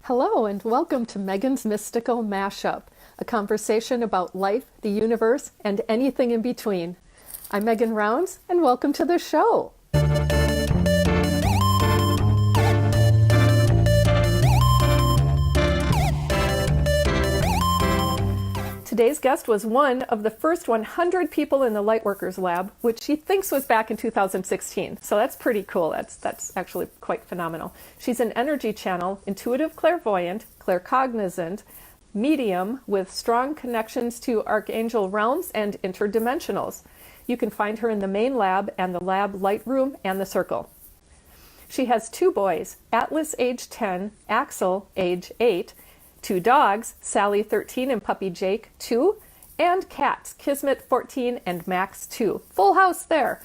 Hello, and welcome to Megan's Mystical Mashup, a conversation about life, the universe, and anything in between. I'm Megan Rounds, and welcome to the show. Today's guest was one of the first 100 people in the Lightworkers Lab, which she thinks was back in 2016. So that's pretty cool. That's actually quite phenomenal. She's an energy channel, intuitive clairvoyant, claircognizant, medium with strong connections to archangel realms and interdimensionals. You can find her in the main lab and the lab light room and the circle. She has two boys, Atlas age 10, Axel age 8, two dogs, Sally 13 and puppy Jake 2, and cats, Kismet 14 and Max 2. Full house there.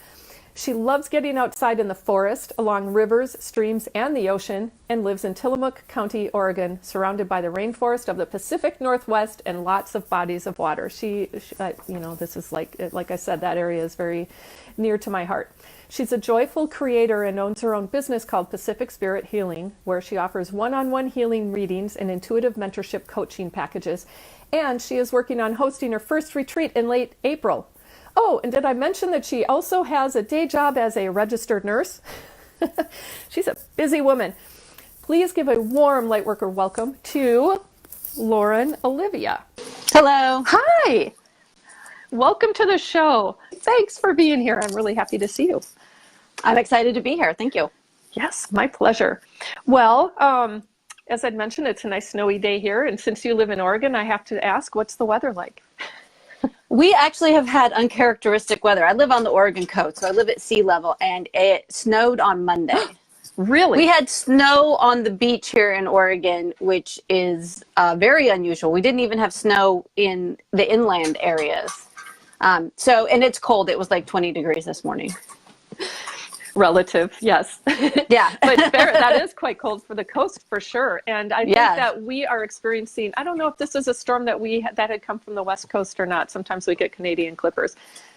She loves getting outside in the forest, along rivers, streams, and the ocean, and lives in Tillamook County, Oregon, surrounded by the rainforest of the Pacific Northwest and lots of bodies of water. This is like I said, that area is very near to my heart. She's a joyful creator and owns her own business called Pacific Spirit Healing, where she offers one-on-one healing readings and intuitive mentorship coaching packages. And she is working on hosting her first retreat in late April. Oh, and did I mention that she also has a day job as a registered nurse? She's a busy woman. Please give a warm Lightworker welcome to Lauren Olivia. Hello. Hi. Welcome to the show. Thanks for being here. I'm really happy to see you. I'm excited to be here. Thank you. Yes, my pleasure. Well, as I'd mentioned, it's a nice snowy day here. And since you live in Oregon, I have to ask, what's the weather like? We actually have had uncharacteristic weather. I live on the Oregon coast, so I live at sea level, and it snowed on Monday. Really? We had snow on the beach here in Oregon, which is very unusual. We didn't even have snow in the inland areas. And it's cold. It was like 20 degrees this morning. Relative, yes. Yeah. But that is quite cold for the coast for sure. And I think that we are experiencing, I don't know if this is a storm that had come from the West Coast or not. Sometimes we get Canadian clippers.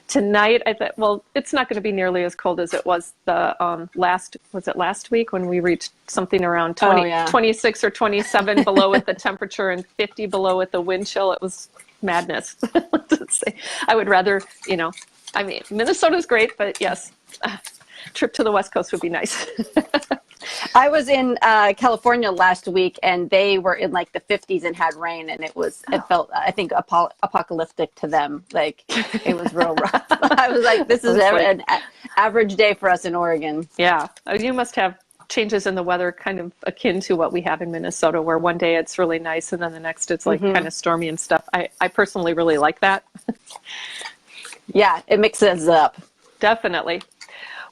Tonight, I thought, well, it's not going to be nearly as cold as it was the last week when we reached something around 26 or 27 below with the temperature and 50 below with the wind chill. It was madness. Let's say. I would rather, Minnesota's great, but yes, trip to the West Coast would be nice. I was in California last week, and they were in like the 50s and had rain, and it felt, I think, apocalyptic to them. Like, it was real rough. I was like, this is an average day for us in Oregon. Yeah. You must have changes in the weather kind of akin to what we have in Minnesota, where one day it's really nice and then the next it's like kind of stormy and stuff. I personally really like that. Yeah, it mixes up. Definitely.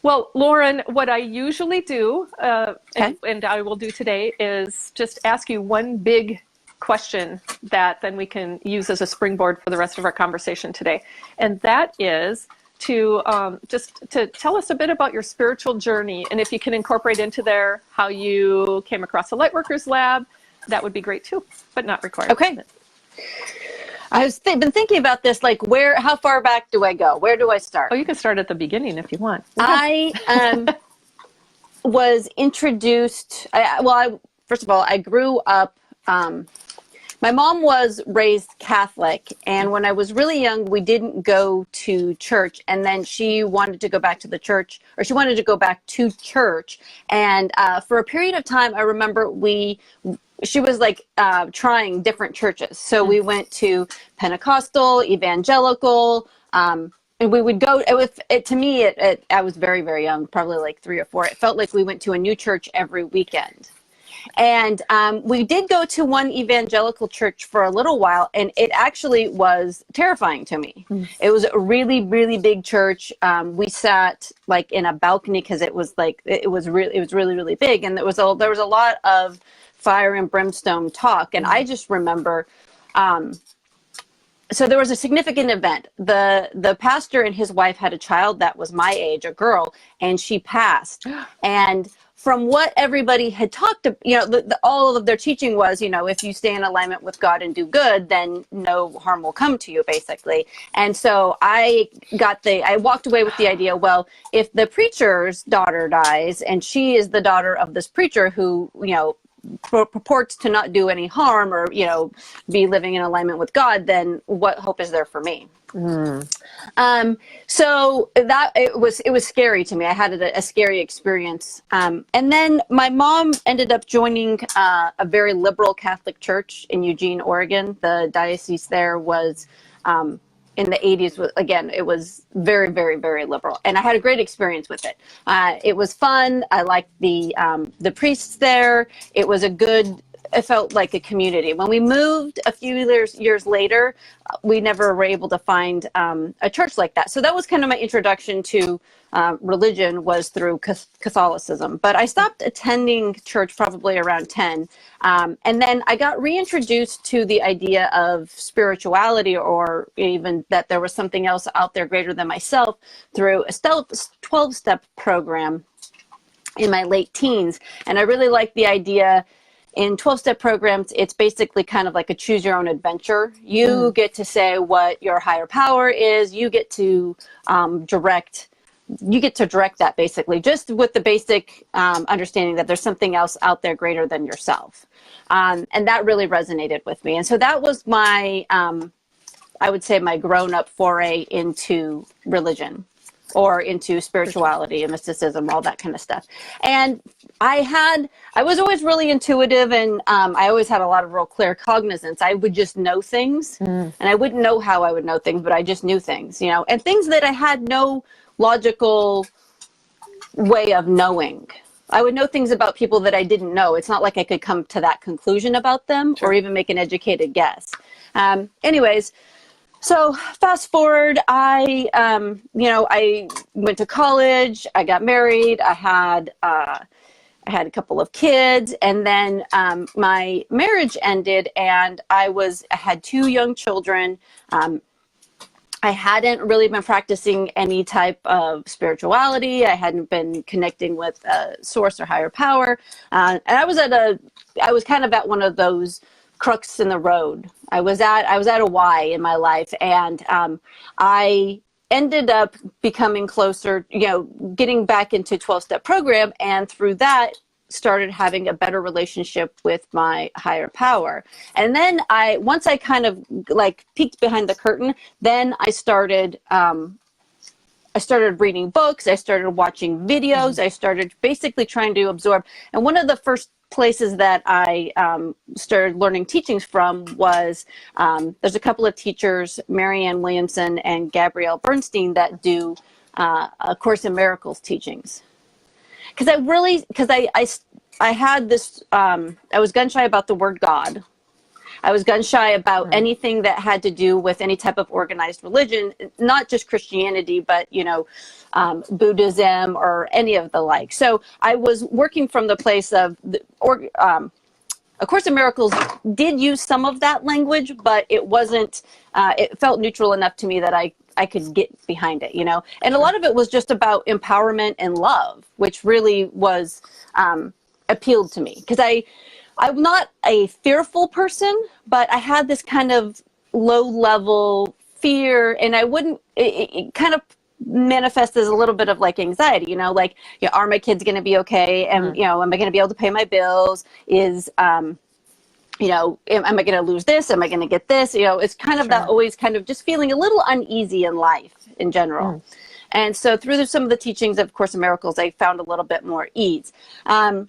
Well, Lauren, what I usually do, and I will do today, is just ask you one big question that then we can use as a springboard for the rest of our conversation today. And that is to tell us a bit about your spiritual journey. And if you can incorporate into there how you came across the Lightworkers Lab, that would be great too, but not required. Okay. I've been thinking about this, like how far back do I go? Where do I start? Oh, you can start at the beginning if you want. I was introduced, first of all, I grew up, my mom was raised Catholic, and when I was really young, we didn't go to church, and then she wanted to go back to the church, or she wanted to go back to church, and for a period of time, I remember she was like trying different churches. So we went to Pentecostal, evangelical, and we would go, to me, I was very, very young, probably like 3 or 4. It felt like we went to a new church every weekend. And we did go to one evangelical church for a little while, and it actually was terrifying to me. It was a really, really big church. We sat like in a balcony because it was really, really big, and there was a lot of fire and brimstone talk. And I just remember, so there was a significant event. The pastor and his wife had a child that was my age, a girl, and she passed. And from what everybody had talked to, all of their teaching was, if you stay in alignment with God and do good, then no harm will come to you, basically. And so I walked away with the idea, well, if the preacher's daughter dies and she is the daughter of this preacher who, purports to not do any harm or, be living in alignment with God, then what hope is there for me? So that it was scary to me. I had a scary experience. And then my mom ended up joining a very liberal Catholic church in Eugene, Oregon. The diocese there was in the 80s. Again, it was very, very, very liberal, and I had a great experience with it. It was fun. I liked the priests there. It felt like a community. When we moved a few years later, we never were able to find a church like that. So that was kind of my introduction to religion, was through Catholicism. But I stopped attending church probably around 10. And then I got reintroduced to the idea of spirituality, or even that there was something else out there greater than myself, through a 12-step program in my late teens. And I really liked the idea. In 12-step programs, it's basically kind of like a choose your own adventure. You get to say what your higher power is. You get to direct that, basically, just with the basic understanding that there's something else out there greater than yourself. And that really resonated with me. And so that was my, I would say, my grown-up foray into religion, or into spirituality and mysticism, all that kind of stuff. And I was always really intuitive, and I always had a lot of real clear cognizance. I would just know things, and I wouldn't know how I would know things, but I just knew things, and things that I had no logical way of knowing. I would know things about people that I didn't know. It's not like I could come to that conclusion about them, or even make an educated guess. Anyways, so fast forward, I went to college, I got married, I had a couple of kids, and then my marriage ended, and I had 2 young children. I hadn't really been practicing any type of spirituality. I hadn't been connecting with a source or higher power, and I was kind of at one of those crux in the road. I was at a Y in my life, and I ended up becoming closer, getting back into 12-step program, and through that started having a better relationship with my higher power. And then once I kind of like peeked behind the curtain, then I started reading books, I started watching videos, I started basically trying to absorb. And one of the first places that I started learning teachings from was, there's a couple of teachers, Marianne Williamson and Gabrielle Bernstein, that do A Course in Miracles teachings. Because I had this, I was gun shy about the word God. I was gun shy about anything that had to do with any type of organized religion, not just Christianity, but, Buddhism or any of the like. So I was working from the place of, A Course in Miracles did use some of that language, but it wasn't, it felt neutral enough to me that I could get behind it, And a lot of it was just about empowerment and love, which really was, appealed to me. Because I'm not a fearful person, but I had this kind of low level fear, and it kind of manifests as a little bit of like anxiety, are my kids going to be okay? And, am I going to be able to pay my bills? Am I going to lose this? Am I going to get this? It's kind of that always kind of just feeling a little uneasy in life in general. And so through some of the teachings of Course in Miracles, I found a little bit more ease. And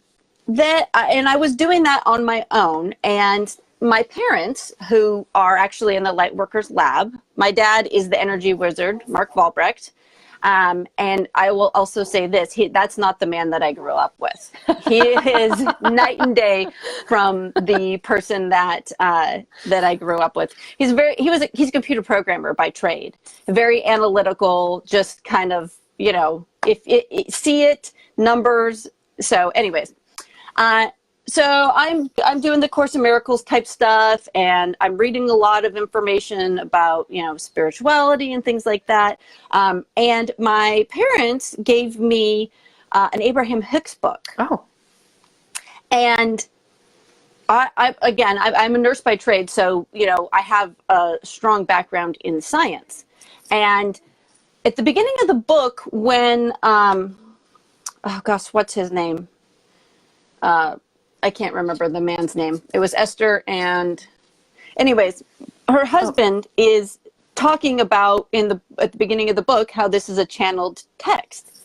I was doing that on my own. And my parents, who are actually in the Lightworkers Lab, my dad is the energy wizard, Mark Valbrecht. And I will also say this, that's not the man that I grew up with. He is night and day from the person that I grew up with. He's a computer programmer by trade, very analytical, just kind of, see it, numbers. So anyways, so I'm doing the Course in Miracles type stuff, and I'm reading a lot of information about, spirituality and things like that. And my parents gave me an Abraham Hicks book. Oh. And I'm a nurse by trade, so, I have a strong background in science. And at the beginning of the book, when, what's his name? I can't remember the man's name. It was Esther, and anyways, her husband is talking about at the beginning of the book how this is a channeled text.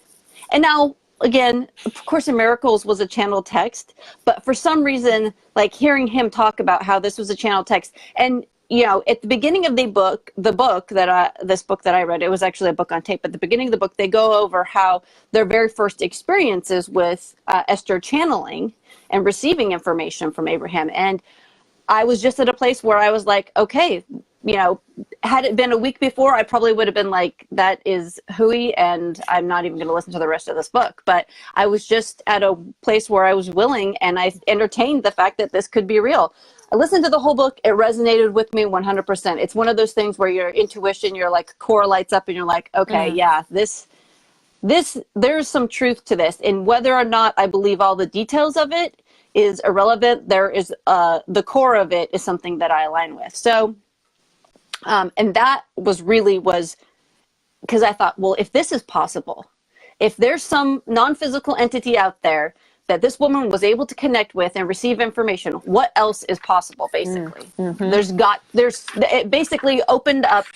And now, again, of Course in Miracles was a channeled text, but for some reason, like hearing him talk about how this was a channeled text, and at the beginning of this book that I read, it was actually a book on tape. At the beginning of the book, they go over how their very first experiences with Esther channeling and receiving information from Abraham. And I was just at a place where I was like, okay, had it been a week before, I probably would have been like, that is hooey, and I'm not even going to listen to the rest of this book. But I was just at a place where I was willing, and I entertained the fact that this could be real. I listened to the whole book. It resonated with me 100%. It's one of those things where your intuition, your like core lights up, and you're like, okay, yeah, this, there's some truth to this. And whether or not I believe all the details of it is irrelevant. There is the core of it is something that I align with. So, and that was because I thought, well, if this is possible, if there's some non-physical entity out there that this woman was able to connect with and receive information, what else is possible, basically? It basically opened up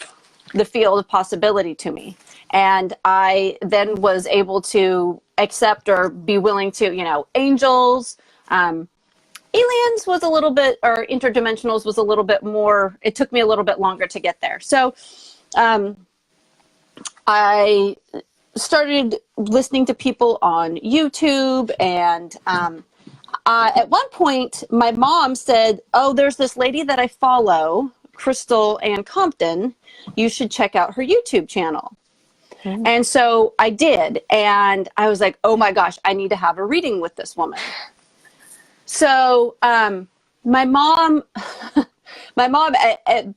the field of possibility to me. And I then was able to accept or be willing to, angels, aliens was a little bit, or interdimensionals was a little bit more, it took me a little bit longer to get there. So I started listening to people on YouTube, and at one point my mom said, oh, there's this lady that I follow, Crystal Ann Compton, you should check out her YouTube channel. And so I did, and I was like, oh my gosh, I need to have a reading with this woman. So my mom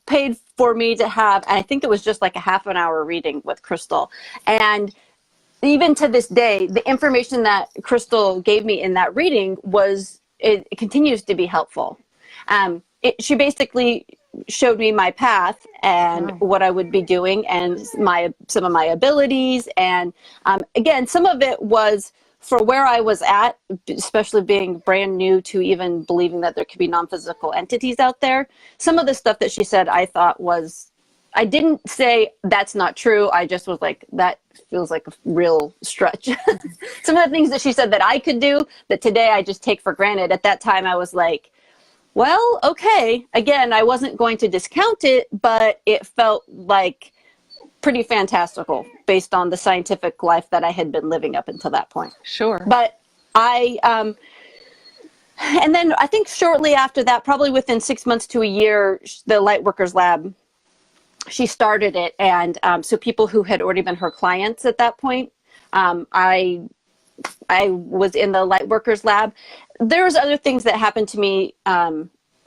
paid for me to have, I think it was just like a half an hour reading with Crystal. And even to this day, the information that Crystal gave me in that reading it continues to be helpful. She basically showed me my path and what I would be doing and some of my abilities. And again, some of it was for where I was at, especially being brand new to even believing that there could be non-physical entities out there. Some of the stuff that she said, I thought I didn't say that's not true. I just was like, that feels like a real stretch. Some of the things that she said that I could do that today I just take for granted. At that time, I was like, well, okay. Again, I wasn't going to discount it, but it felt like pretty fantastical based on the scientific life that I had been living up until that point. Sure. But and then I think shortly after that, probably within 6 months to a year, the Lightworkers Lab, she started it. And so people who had already been her clients at that point, I was in the Lightworkers Lab. There was other things that happened to me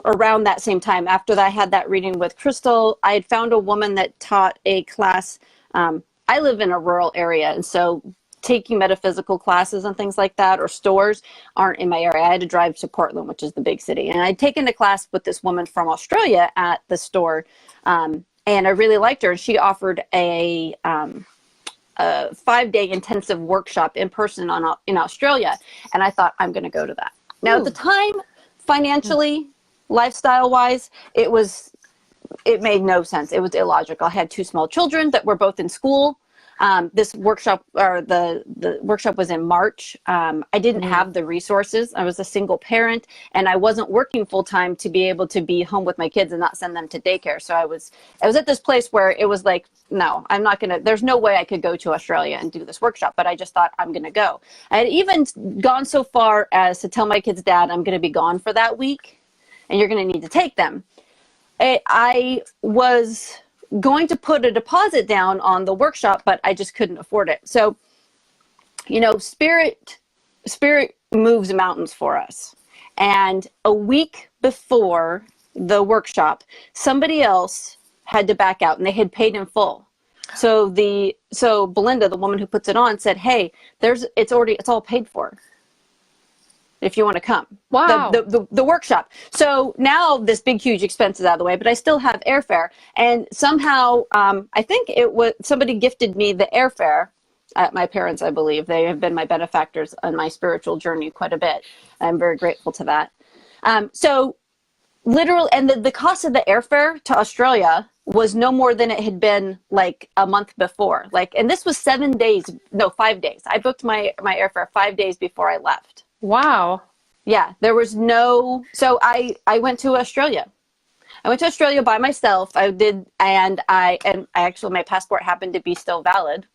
around that same time. After I had that reading with Crystal, I had found a woman that taught a class. I live in a rural area, and so taking metaphysical classes and things like that, or stores, aren't in my area. I had to drive to Portland, which is the big city. And I'd taken a class with this woman from Australia at the store, and I really liked her. She offered a 5-day intensive workshop in person in Australia. And I thought, I'm going to go to that. Now, at the time, financially, lifestyle-wise, it made no sense. It was illogical. I had 2 small children that were both in school. This workshop, or the workshop, was in March. I didn't have the resources. I was a single parent, and I wasn't working full time to be able to be home with my kids and not send them to daycare. So I was at this place where it was like, no, I'm not gonna. There's no way I could go to Australia and do this workshop. But I just thought, I'm gonna go. I had even gone so far as to tell my kids' dad, I'm gonna be gone for that week, and you're gonna need to take them. I was going to put a deposit down on the workshop, but I just couldn't afford it. So, spirit moves mountains for us. And a week before the workshop, somebody else had to back out, and they had paid in full. So Belinda, the woman who puts it on, said, "Hey, it's all paid for, if you want to come." Wow. The workshop. So now this big, huge expense is out of the way, but I still have airfare. And somehow, I think it was somebody gifted me the airfare my parents, I believe. They have been my benefactors on my spiritual journey quite a bit. I'm very grateful to that. So literally, and the cost of the airfare to Australia was no more than it had been like a month before. Like, and this was 5 days. I booked my airfare 5 days before I left. Wow. Yeah, there was no, so I went to Australia. I went to Australia by myself. I did, and I actually, my passport happened to be still valid.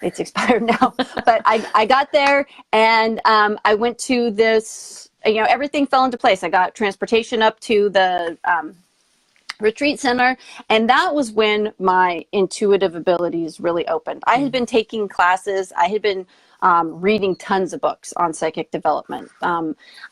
It's expired now, but I got there, and I went to this, everything fell into place. I got transportation up to the retreat center, and that was when my intuitive abilities really opened. I had been taking classes. I had been reading tons of books on psychic development.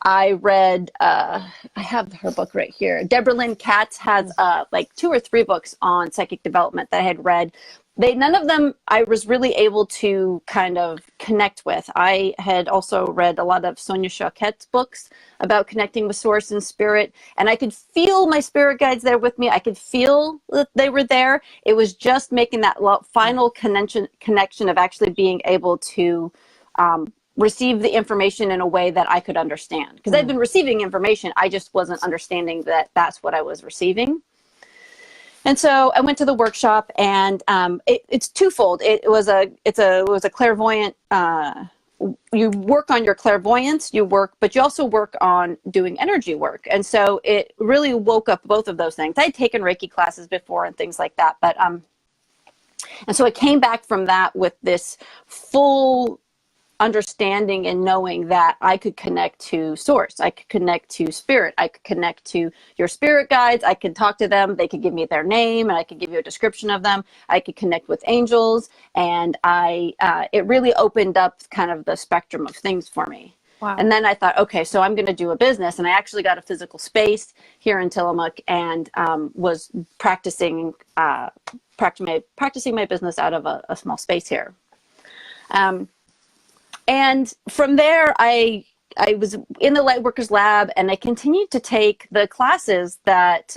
I read, I have her book right here. Deborah Lynn Katz has like 2 or 3 books on psychic development that I had read. None of them I was really able to kind of connect with. I had also read a lot of Sonia Choquette's books about connecting with source and spirit, and I could feel my spirit guides there with me. I could feel that they were there. It was just making that final connection of actually being able to receive the information in a way that I could understand. Because I'd been receiving information, I just wasn't understanding that that's what I was receiving. And so I went to the workshop, and it's twofold. It was a clairvoyant. You work on your clairvoyance, but you also work on doing energy work. And so it really woke up both of those things. I'd taken Reiki classes before and things like that, but and so I came back from that with this full understanding and knowing that I could connect to source. I could connect to spirit. I could connect to your spirit guides. I could talk to them. They could give me their name, and I could give you a description of them. I could connect with angels, and it really opened up kind of the spectrum of things for me. Wow. And then I thought, okay, so I'm going to do a business, and I actually got a physical space here in Tillamook, and was practicing my business out of a small space here. And from there, I was in the Lightworkers Lab, and I continued to take the classes that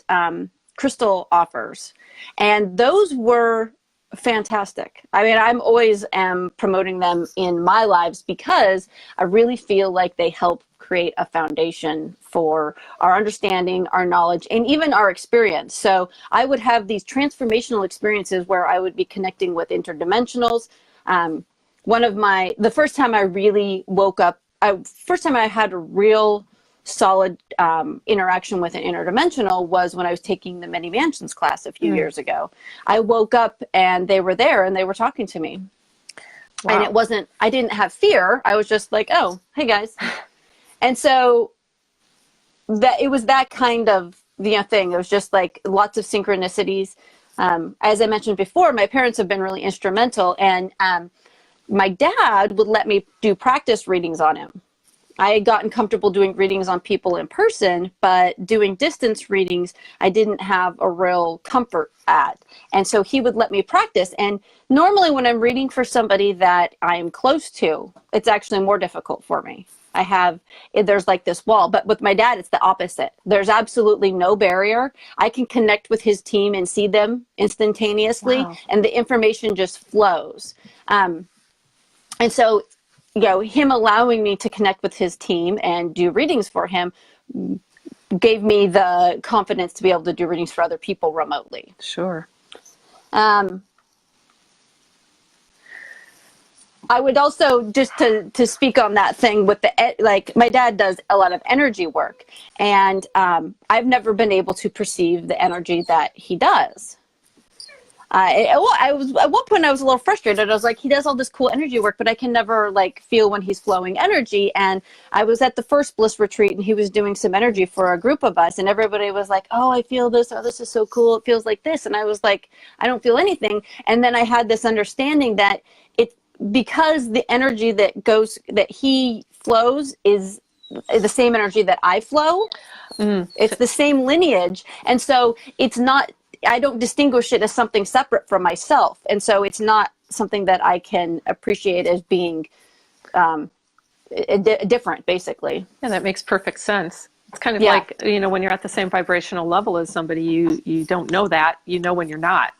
Crystal offers. And those were fantastic. I mean, I'm always promoting them in my lives because I really feel like they help create a foundation for our understanding, our knowledge, and even our experience. So I would have these transformational experiences where I would be connecting with interdimensionals. The first time I really woke up, first time I had a real solid interaction with an interdimensional was when I was taking the Many Mansions class a few years ago. I woke up and they were there and they were talking to me. Wow. And I didn't have fear. I was just like, oh, hey guys. And so it was that kind of thing. It was just like lots of synchronicities. As I mentioned before, my parents have been really instrumental, and my dad would let me do practice readings on him. I had gotten comfortable doing readings on people in person, but doing distance readings, I didn't have a real comfort at. And so he would let me practice. And normally when I'm reading for somebody that I'm close to, it's actually more difficult for me. There's like this wall, but with my dad, it's the opposite. There's absolutely no barrier. I can connect with his team and see them instantaneously. Wow. And the information just flows. And so, him allowing me to connect with his team and do readings for him gave me the confidence to be able to do readings for other people remotely. Sure. I would also, just to speak on that thing with my dad does a lot of energy work, and I've never been able to perceive the energy that he does. At one point I was a little frustrated. I was like, he does all this cool energy work, but I can never feel when he's flowing energy. And I was at the first Bliss retreat, and he was doing some energy for a group of us, and everybody was like, oh, I feel this. Oh, this is so cool. It feels like this. And I was like, I don't feel anything. And then I had this understanding that because the energy that he flows is the same energy that I flow. It's the same lineage. And so I don't distinguish it as something separate from myself. And so it's not something that I can appreciate as being different, basically. Yeah, that makes perfect sense. It's kind of Yeah. like, when you're at the same vibrational level as somebody, you don't know that, when you're not.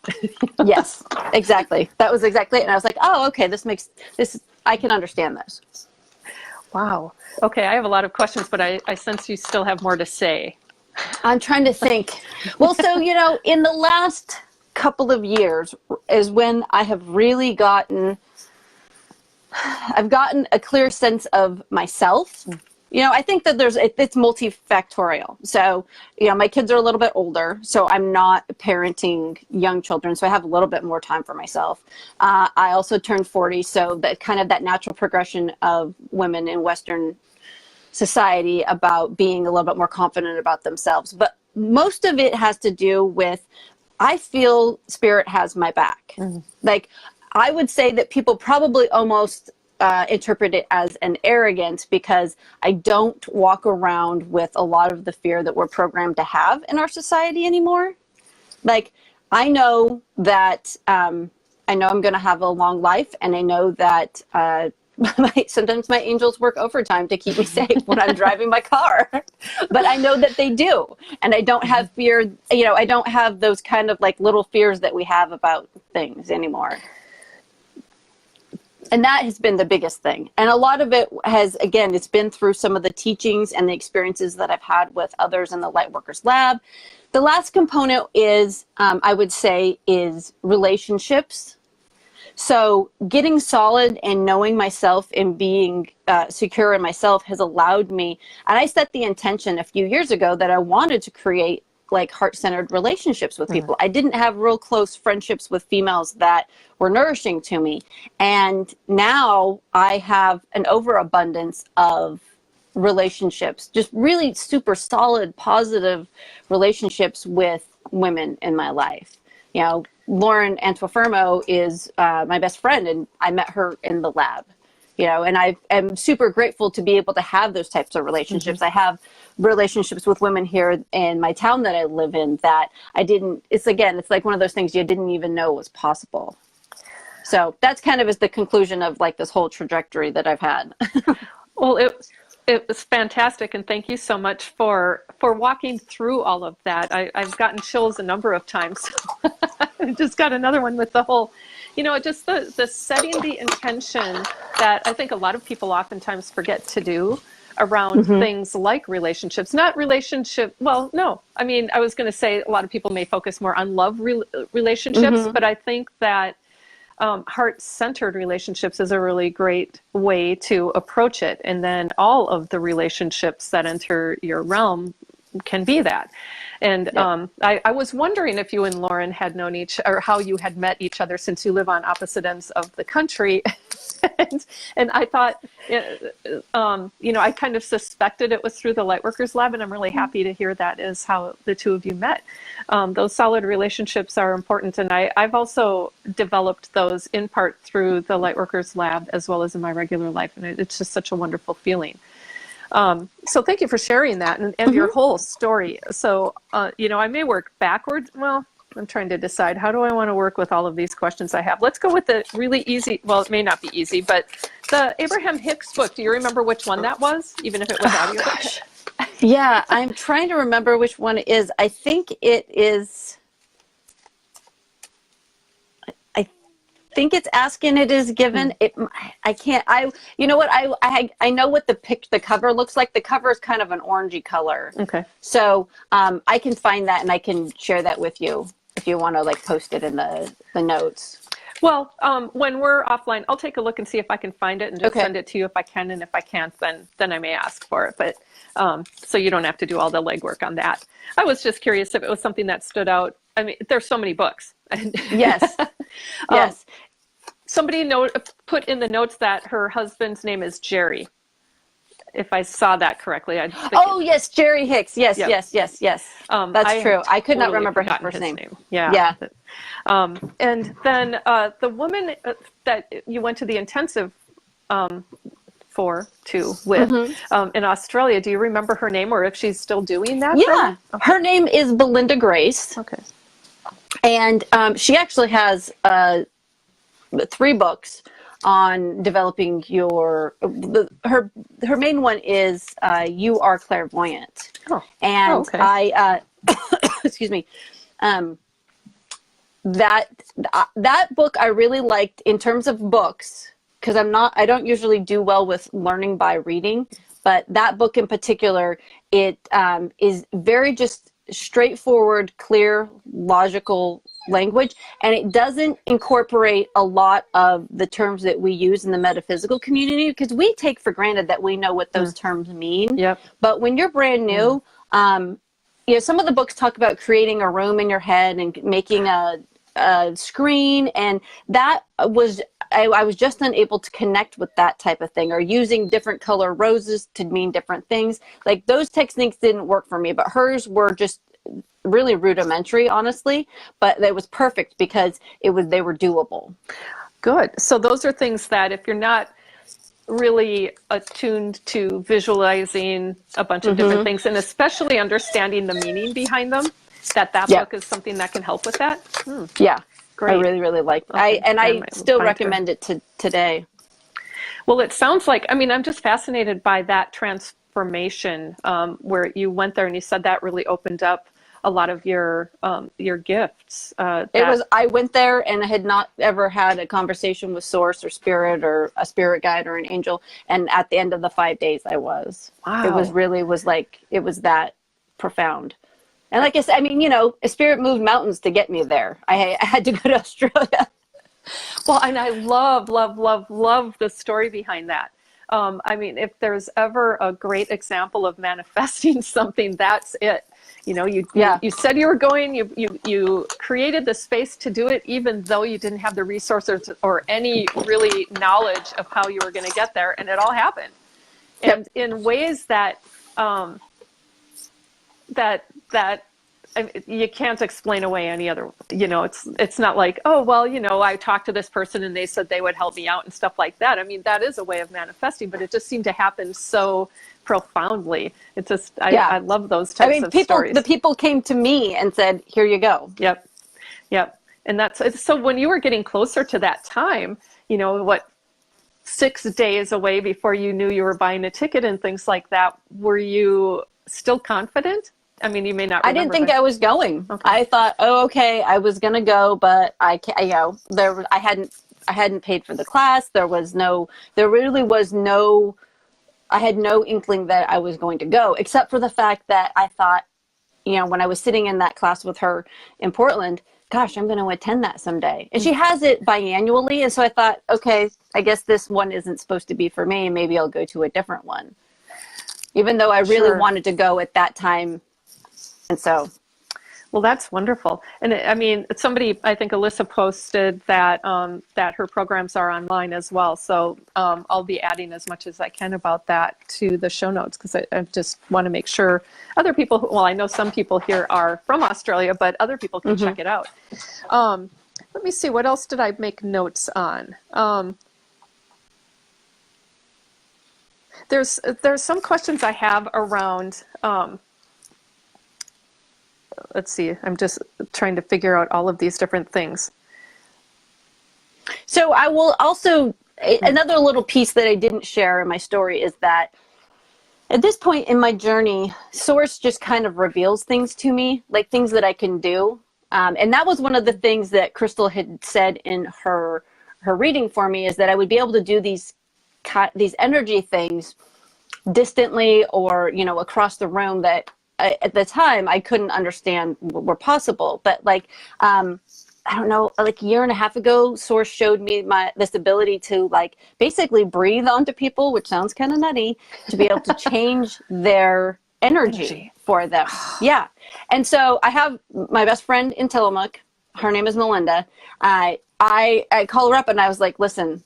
Yes, exactly. That was exactly it. And I was like, oh, okay, I can understand this. Wow. Okay, I have a lot of questions, but I sense you still have more to say. I'm trying to think. Well, so, in the last couple of years is when I have really I've gotten a clear sense of myself. I think that it's multifactorial. So, my kids are a little bit older, so I'm not parenting young children, so I have a little bit more time for myself. I also turned 40, so that natural progression of women in Western society about being a little bit more confident about themselves. But most of it has to do with, I feel spirit has my back. Like, I would say that people probably almost interpret it as an arrogance, because I don't walk around with a lot of the fear that we're programmed to have in our society anymore. Like, I know that I'm going to have a long life, and I know that sometimes my angels work overtime to keep me safe when I'm driving my car, but I know that they do, and I don't have fear. I don't have those kind of like little fears that we have about things anymore. And that has been the biggest thing. And a lot of it it's been through some of the teachings and the experiences that I've had with others in the Lightworkers Lab. The last component is, I would say, is relationships. So getting solid and knowing myself and being secure in myself has allowed me, and I set the intention a few years ago that I wanted to create like heart-centered relationships with people. I didn't have real close friendships with females that were nourishing to me. And now I have an overabundance of relationships, just really super solid, positive relationships with women in my life. Lauren Antofermo is my best friend, and I met her in the lab. And I am super grateful to be able to have those types of relationships. I have relationships with women here in my town that I live in that it's like one of those things you didn't even know was possible. So that's kind of is the conclusion of like this whole trajectory that I've had. Well, it was fantastic, and thank you so much for walking through all of that. I've gotten chills a number of times. I just got another one with the whole, just the setting the intention that I think a lot of people oftentimes forget to do around things like relationships. Well, no. I mean, I was going to say a lot of people may focus more on love relationships, but I think that heart-centered relationships is a really great way to approach it. And then all of the relationships that enter your realm can be that. And I was wondering if you and Lauren had known or how you had met each other, since you live on opposite ends of the country. and I thought, I kind of suspected it was through the Lightworkers Lab, and I'm really happy to hear that is how the two of you met. Those solid relationships are important, and I've also developed those in part through the Lightworkers Lab as well as in my regular life, and it's just such a wonderful feeling. So thank you for sharing that and your whole story. So, I may work backwards. Well, I'm trying to decide, how do I want to work with all of these questions I have? Let's go with the really easy, well, it may not be easy, but the Abraham Hicks book, do you remember which one that was, even if it was audio? Yeah, I'm trying to remember which one it is. I think it is... I think it's Asking It Is Given. I can't. You know what? I know what the cover looks like. The cover is kind of an orangey color. Okay. So I can find that and I can share that with you if you want to like post it in the notes. Well, when we're offline, I'll take a look and see if I can find it and just send it to you if I can. And if I can't, then I may ask for it. But so you don't have to do all the legwork on that. I was just curious if it was something that stood out. I mean, there's so many books. Yes. Yes. Somebody put in the notes that her husband's name is Jerry. If I saw that correctly, yes, Jerry Hicks. Yes, yes. That's true. I could not remember his first name. Yeah. And then the woman that you went to the intensive with in Australia, do you remember her name, or if she's still doing that? Yeah, her name is Belinda Grace. Okay. And she actually has 3 books. on developing her main one is You Are Clairvoyant. And okay. I excuse me, that book I really liked in terms of books, because I don't usually do well with learning by reading, but that book in particular, it is very just straightforward, clear, logical language, and it doesn't incorporate a lot of the terms that we use in the metaphysical community, because we take for granted that we know what those terms mean. Yep. But when you're brand new, some of the books talk about creating a room in your head and making a screen, and that was I was just unable to connect with that type of thing, or using different color roses to mean different things. Like, those techniques didn't work for me, but hers were just really rudimentary, honestly, but it was perfect because they were doable. Good. So those are things that if you're not really attuned to visualizing a bunch of different things, and especially understanding the meaning behind them, that book is something that can help with that. Yeah. Great. I really, really liked it. Okay. I still recommend it today. Well, it sounds like, I'm just fascinated by that transformation, where you went there and you said that really opened up a lot of your gifts. I went there and I had not ever had a conversation with Source or Spirit or a spirit guide or an angel. And at the end of the 5 days, I was. Wow. It was that profound. And like I said, a spirit moved mountains to get me there. I had to go to Australia. Well, and I love, love, love, love the story behind that. If there's ever a great example of manifesting something, that's it. You said you were going, you created the space to do it, even though you didn't have the resources or any really knowledge of how you were going to get there, and it all happened. And in ways that you can't explain away any other. It's not like, I talked to this person and they said they would help me out and stuff like that. That is a way of manifesting, but it just seemed to happen so profoundly. It's just, I love those types of stories. The people came to me and said, "Here you go." Yep. And that's so. When you were getting closer to that time, 6 days away before you knew you were buying a ticket and things like that, were you still confident? You may not remember. I didn't think I was going. Okay. I thought, I was going to go, but I hadn't paid for the class. I had no inkling that I was going to go, except for the fact that I thought, when I was sitting in that class with her in Portland, gosh, I'm going to attend that someday. And she has it biannually. And so I thought, okay, I guess this one isn't supposed to be for me. Maybe I'll go to a different one, even though I really wanted to go at that time. And so, well, that's wonderful. And somebody, I think Alyssa posted that that her programs are online as well. So I'll be adding as much as I can about that to the show notes, because I just want to make sure other people, I know some people here are from Australia, but other people can check it out. Let me see, what else did I make notes on? There's some questions I have around. Let's see, I'm just trying to figure out all of these different things. So I will also, another little piece that I didn't share in my story is that at this point in my journey, Source just kind of reveals things to me, like things that I can do. And that was one of the things that Crystal had said in her reading for me, is that I would be able to do these energy things distantly or, across the room that at the time I couldn't understand were possible. But I don't know, like a year and a half ago, Source showed me this ability to basically breathe onto people, which sounds kind of nutty, to be able to change their energy for them. Yeah. And so I have my best friend in Tillamook. Her name is Melinda. I call her up and I was like, listen,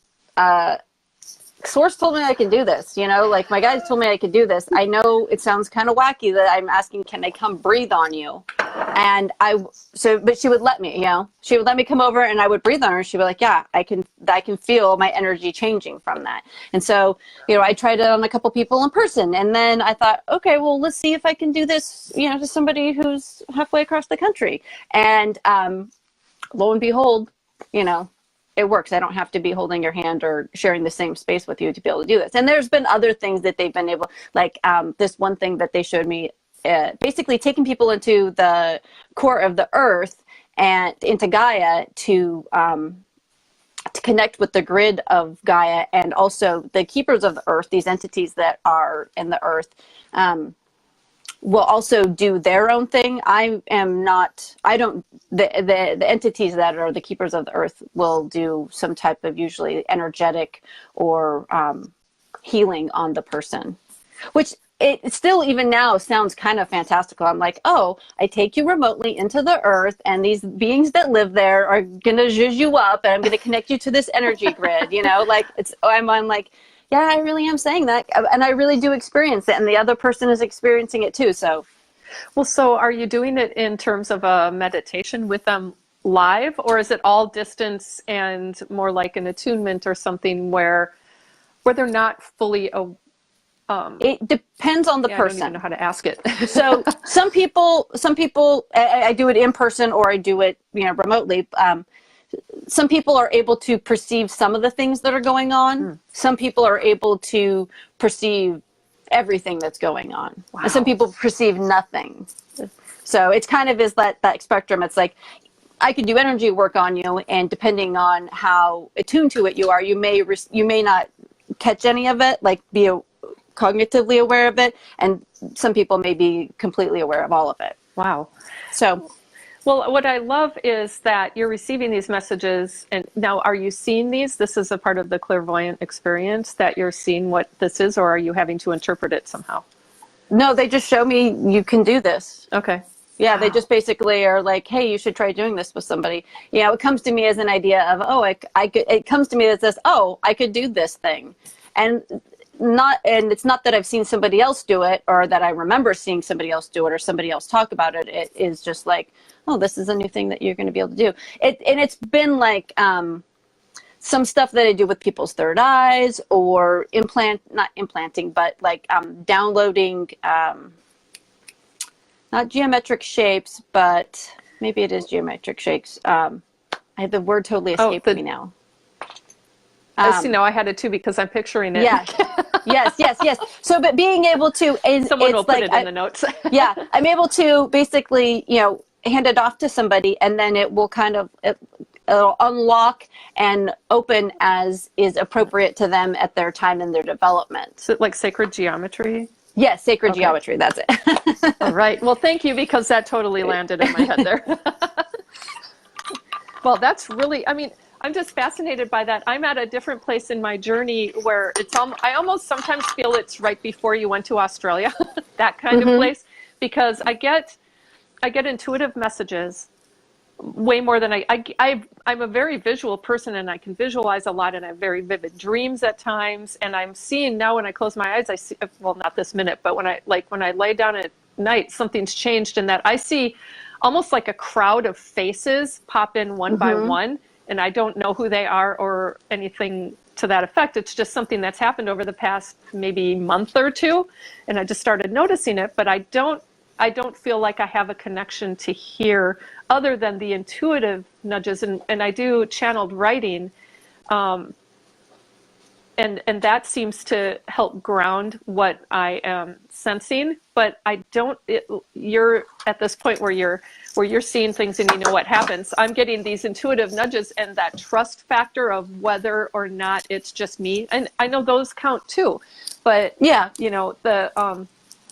Source told me I can do this, my guys told me I could do this. I know it sounds kind of wacky that I'm asking, can I come breathe on you? And but she would let me, she would let me come over and I would breathe on her. She'd be like, yeah, I can feel my energy changing from that. And so, I tried it on a couple people in person, and then I thought, okay, well, let's see if I can do this, to somebody who's halfway across the country. And lo and behold, it works. I don't have to be holding your hand or sharing the same space with you to be able to do this. And there's been other things that they've been able, like this one thing that they showed me, basically taking people into the core of the earth and into Gaia to connect with the grid of Gaia, and also the keepers of the earth, these entities that are in the earth, will also do their own thing. The entities that are the keepers of the earth will do some type of usually energetic or healing on the person, which it still even now sounds kind of fantastical. I'm like, oh, I take you remotely into the earth, and these beings that live there are gonna zhuzh you up, and I'm gonna connect you to this energy grid. Like I'm like, yeah, I really am saying that, and I really do experience it, and the other person is experiencing it too. So, well, so are you doing it in terms of a meditation with them live, or is it all distance and more like an attunement or something where they're not fully it depends on the person. I don't even know how to ask it. So some people, I do it in person or I do it, remotely. Some people are able to perceive some of the things that are going on. Some people are able to perceive everything that's going on. Wow. And some people perceive nothing. So it's kind of is that spectrum. It's like, I could do energy work on you, and depending on how attuned to it you are, you may not catch any of it, like be cognitively aware of it, and some people may be completely aware of all of it. Wow. So, well, what I love is that you're receiving these messages, and now are you seeing these? This is a part of the clairvoyant experience, that you're seeing what this is, or are you having to interpret it somehow? No, they just show me you can do this. Okay. Yeah, wow. They just basically are like, hey, you should try doing this with somebody. It comes to me as an idea of, it comes to me that says, oh, I could do this thing. And it's not that I've seen somebody else do it, or that I remember seeing somebody else do it, or somebody else talk about it. It is just like, oh, this is a new thing that you're going to be able to do. And it's been like some stuff that I do with people's third eyes, or not implanting, but like downloading, not geometric shapes, but maybe it is geometric shapes. The word totally escaped me now. I see now. I had it too because I'm picturing it. Yeah. yes. So, but being able to, someone will put it in the notes. Yeah, I'm able to basically, hand it off to somebody, and then it will kind of it'll unlock and open as is appropriate to them at their time in their development. Is it like sacred geometry? Yes, sacred geometry. That's it. All right. Well, thank you, because that totally landed in my head there. Well, that's really, I'm just fascinated by that. I'm at a different place in my journey where I almost sometimes feel it's right before you went to Australia, that kind of place, because I get intuitive messages way more than I'm a very visual person, and I can visualize a lot, and I have very vivid dreams at times. And I'm seeing now, when I close my eyes, I see, well, not this minute, but when I lay down at night, something's changed in that I see almost like a crowd of faces pop in one by one. And I don't know who they are or anything to that effect. It's just something that's happened over the past maybe month or two. And I just started noticing it, but I don't feel like I have a connection to hear other than the intuitive nudges. And I do channeled writing. And that seems to help ground what I am sensing, but you're at this point where you're seeing things and you know what happens. I'm getting these intuitive nudges and that trust factor of whether or not it's just me. And I know those count too, but yeah,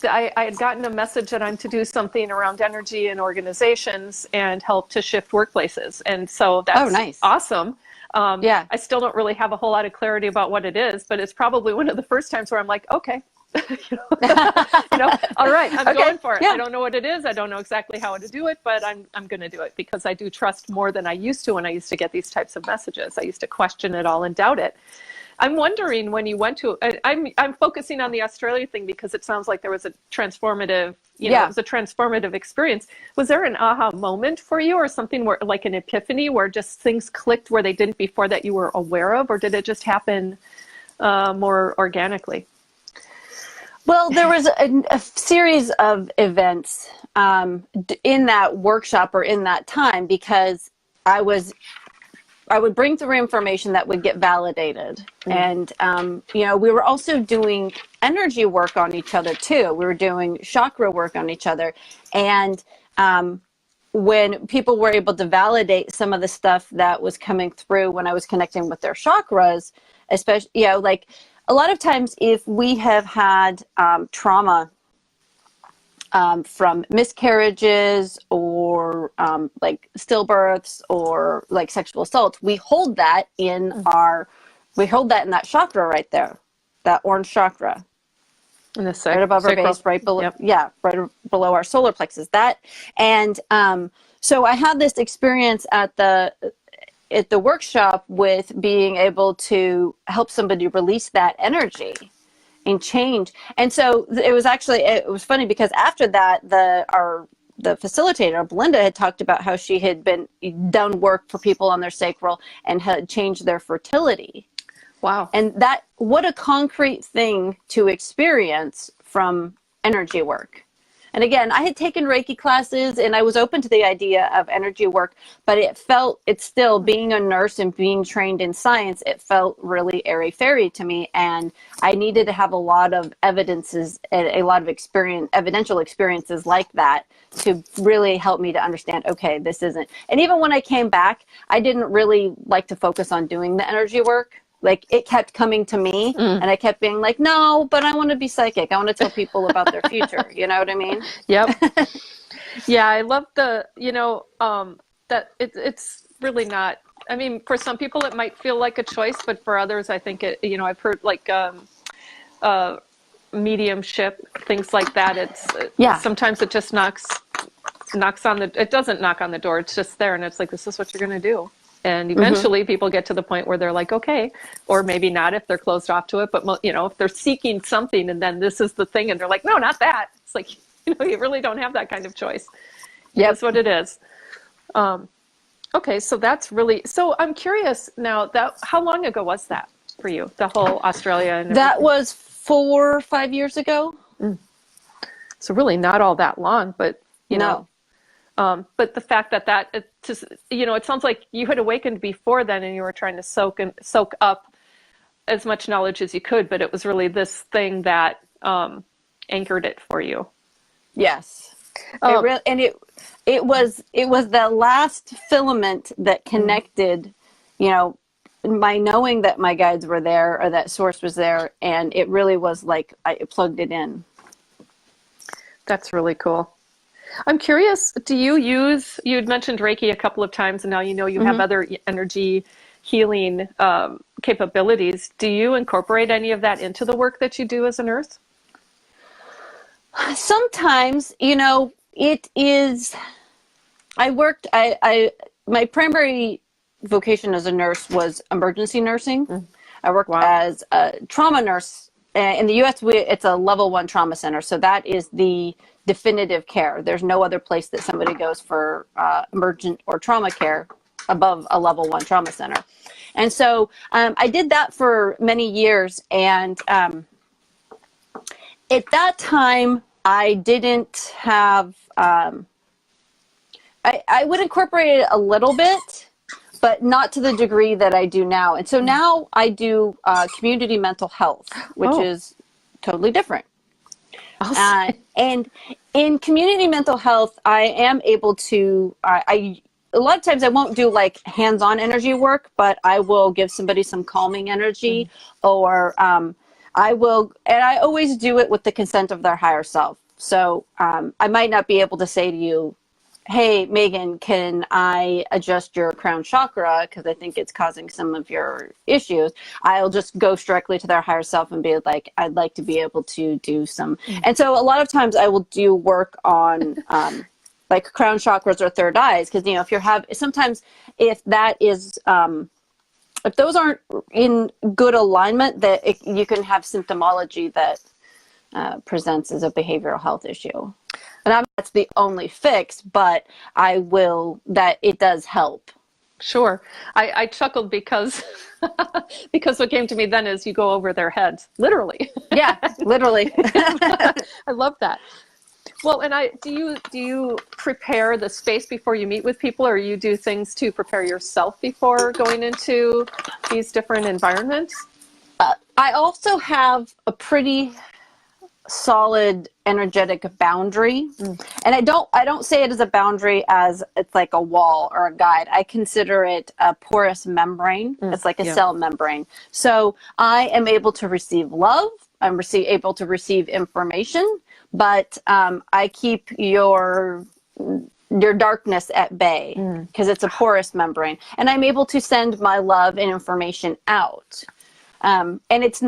I had gotten a message that I'm to do something around energy in organizations and help to shift workplaces. And so that's nice. Awesome. Yeah. I still don't really have a whole lot of clarity about what it is, but it's probably one of the first times where I'm like, okay, all right, I'm going for it. Yeah. I don't know what it is. I don't know exactly how to do it, but I'm going to do it because I do trust more than I used to when I used to get these types of messages. I used to question it all and doubt it. I'm wondering when you went to, I'm focusing on the Australia thing because it sounds like there was a transformative, it was a transformative experience. Was there an aha moment for you, or something where, like an epiphany, where just things clicked where they didn't before that you were aware of, or did it just happen more organically? Well, there was a series of events in that workshop or in that time, because I was I would bring through information that would get validated. And, we were also doing energy work on each other too. We were doing chakra work on each other. And when people were able to validate some of the stuff that was coming through when I was connecting with their chakras, especially, like a lot of times if we have had trauma, from miscarriages or like stillbirths or like sexual assault, we hold that in that chakra right there, that orange chakra, in the right above our base, right below, right below our solar plexus. So I had this experience at the workshop with being able to help somebody release that energy and change. And so it was funny because after that, the facilitator, Belinda, had talked about how she had done work for people on their sacral and had changed their fertility. Wow. And what a concrete thing to experience from energy work. And again, I had taken Reiki classes and I was open to the idea of energy work, but it's still being a nurse and being trained in science, it felt really airy-fairy to me. And I needed to have a lot of evidences and a lot of evidential experiences like that to really help me to understand, okay, this isn't. And even when I came back, I didn't really like to focus on doing the energy work. Like it kept coming to me and I kept being like, no, but I want to be psychic. I want to tell people about their future. You know what I mean? Yep. Yeah. I love that it's really not, I mean, for some people it might feel like a choice, but for others, I think I've heard like, mediumship, things like that. Sometimes it just it doesn't knock on the door. It's just there. And it's like, this is what you're going to do. And eventually people get to the point where they're like, okay, or maybe not if they're closed off to it. But, if they're seeking something and then this is the thing and they're like, no, not that. It's like, you really don't have that kind of choice. Yeah, that's what it is. Okay, so so I'm curious now, how long ago was that for you, the whole Australia? And that was 4 or 5 years ago. So really not all that long, but, No. But the fact that it just, it sounds like you had awakened before then and you were trying to soak up as much knowledge as you could, but it was really this thing that anchored it for you. Yes. It was the last filament that connected, my knowing that my guides were there or that source was there. And it really was like I plugged it in. That's really cool. I'm curious, you'd mentioned Reiki a couple of times and now you have other energy healing capabilities. Do you incorporate any of that into the work that you do as a nurse? Sometimes, it is, my primary vocation as a nurse was emergency nursing. I worked as a trauma nurse. In the U.S., it's a level 1 trauma center. So that is the definitive care. There's no other place that somebody goes for emergent or trauma care above a level 1 trauma center. And so I did that for many years. And at that time, I didn't have, I would incorporate it a little bit, but not to the degree that I do now. And so now I do community mental health, which is totally different. Awesome. And in community mental health, I am able to, a lot of times I won't do like hands-on energy work, but I will give somebody some calming energy or I always do it with the consent of their higher self. So I might not be able to say to you, hey, Megan, can I adjust your crown chakra because I think it's causing some of your issues? I'll just go directly to their higher self and be like, I'd like to be able to do some. And so a lot of times I will do work on like crown chakras or third eyes because, sometimes if that is, if those aren't in good alignment, you can have symptomology that presents as a behavioral health issue. And that's the only fix, but that it does help. Sure. I chuckled because because what came to me then is you go over their heads, literally. Yeah, literally. I love that. Well, and do you prepare the space before you meet with people, or you do things to prepare yourself before going into these different environments? I also have a pretty solid energetic boundary, and I don't say it as a boundary as it's like a wall or a guide. I consider it a porous membrane. It's like a Yeah. cell membrane. So I am able to receive love. I'm able to receive information, but I keep your darkness at bay because it's a porous membrane, and I'm able to send my love and information out. And it's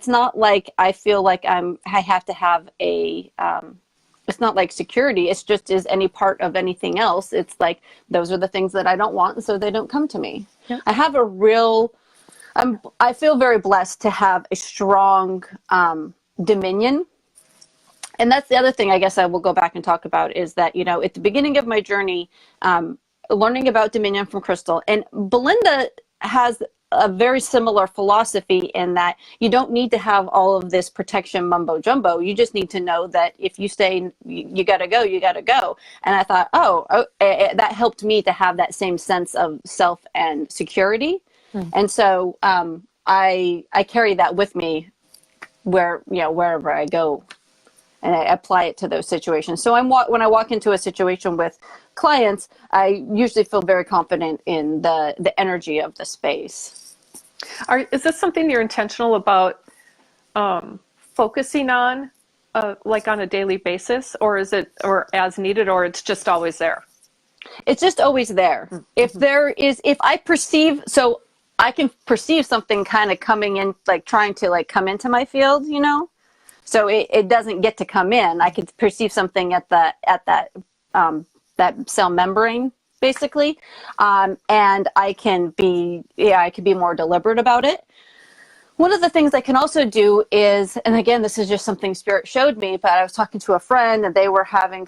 not like I feel like I have to have it's not like security. It's just as any part of anything else. It's like, those are the things that I don't want, and so they don't come to me. Yep. I have I feel very blessed to have a strong, dominion. And that's the other thing I guess I will go back and talk about is that, at the beginning of my journey, learning about dominion from Crystal, and Belinda has a very similar philosophy in that you don't need to have all of this protection mumbo jumbo. You just need to know that if you say you gotta go, you gotta go. And I thought, that helped me to have that same sense of self and security. And so I carry that with me wherever I go, and I apply it to those situations. So when I walk into a situation with clients, I usually feel very confident in the energy of the space. Is this something you're intentional about focusing on, like on a daily basis, or is it, or as needed, or it's just always there? It's just always there. If I perceive, so I can perceive something kind of coming in, like trying to like come into my field, so it doesn't get to come in. I could perceive something at that cell membrane, basically, and I can be more deliberate about it. One of the things I can also do is, and again, this is just something Spirit showed me, but I was talking to a friend, and they were having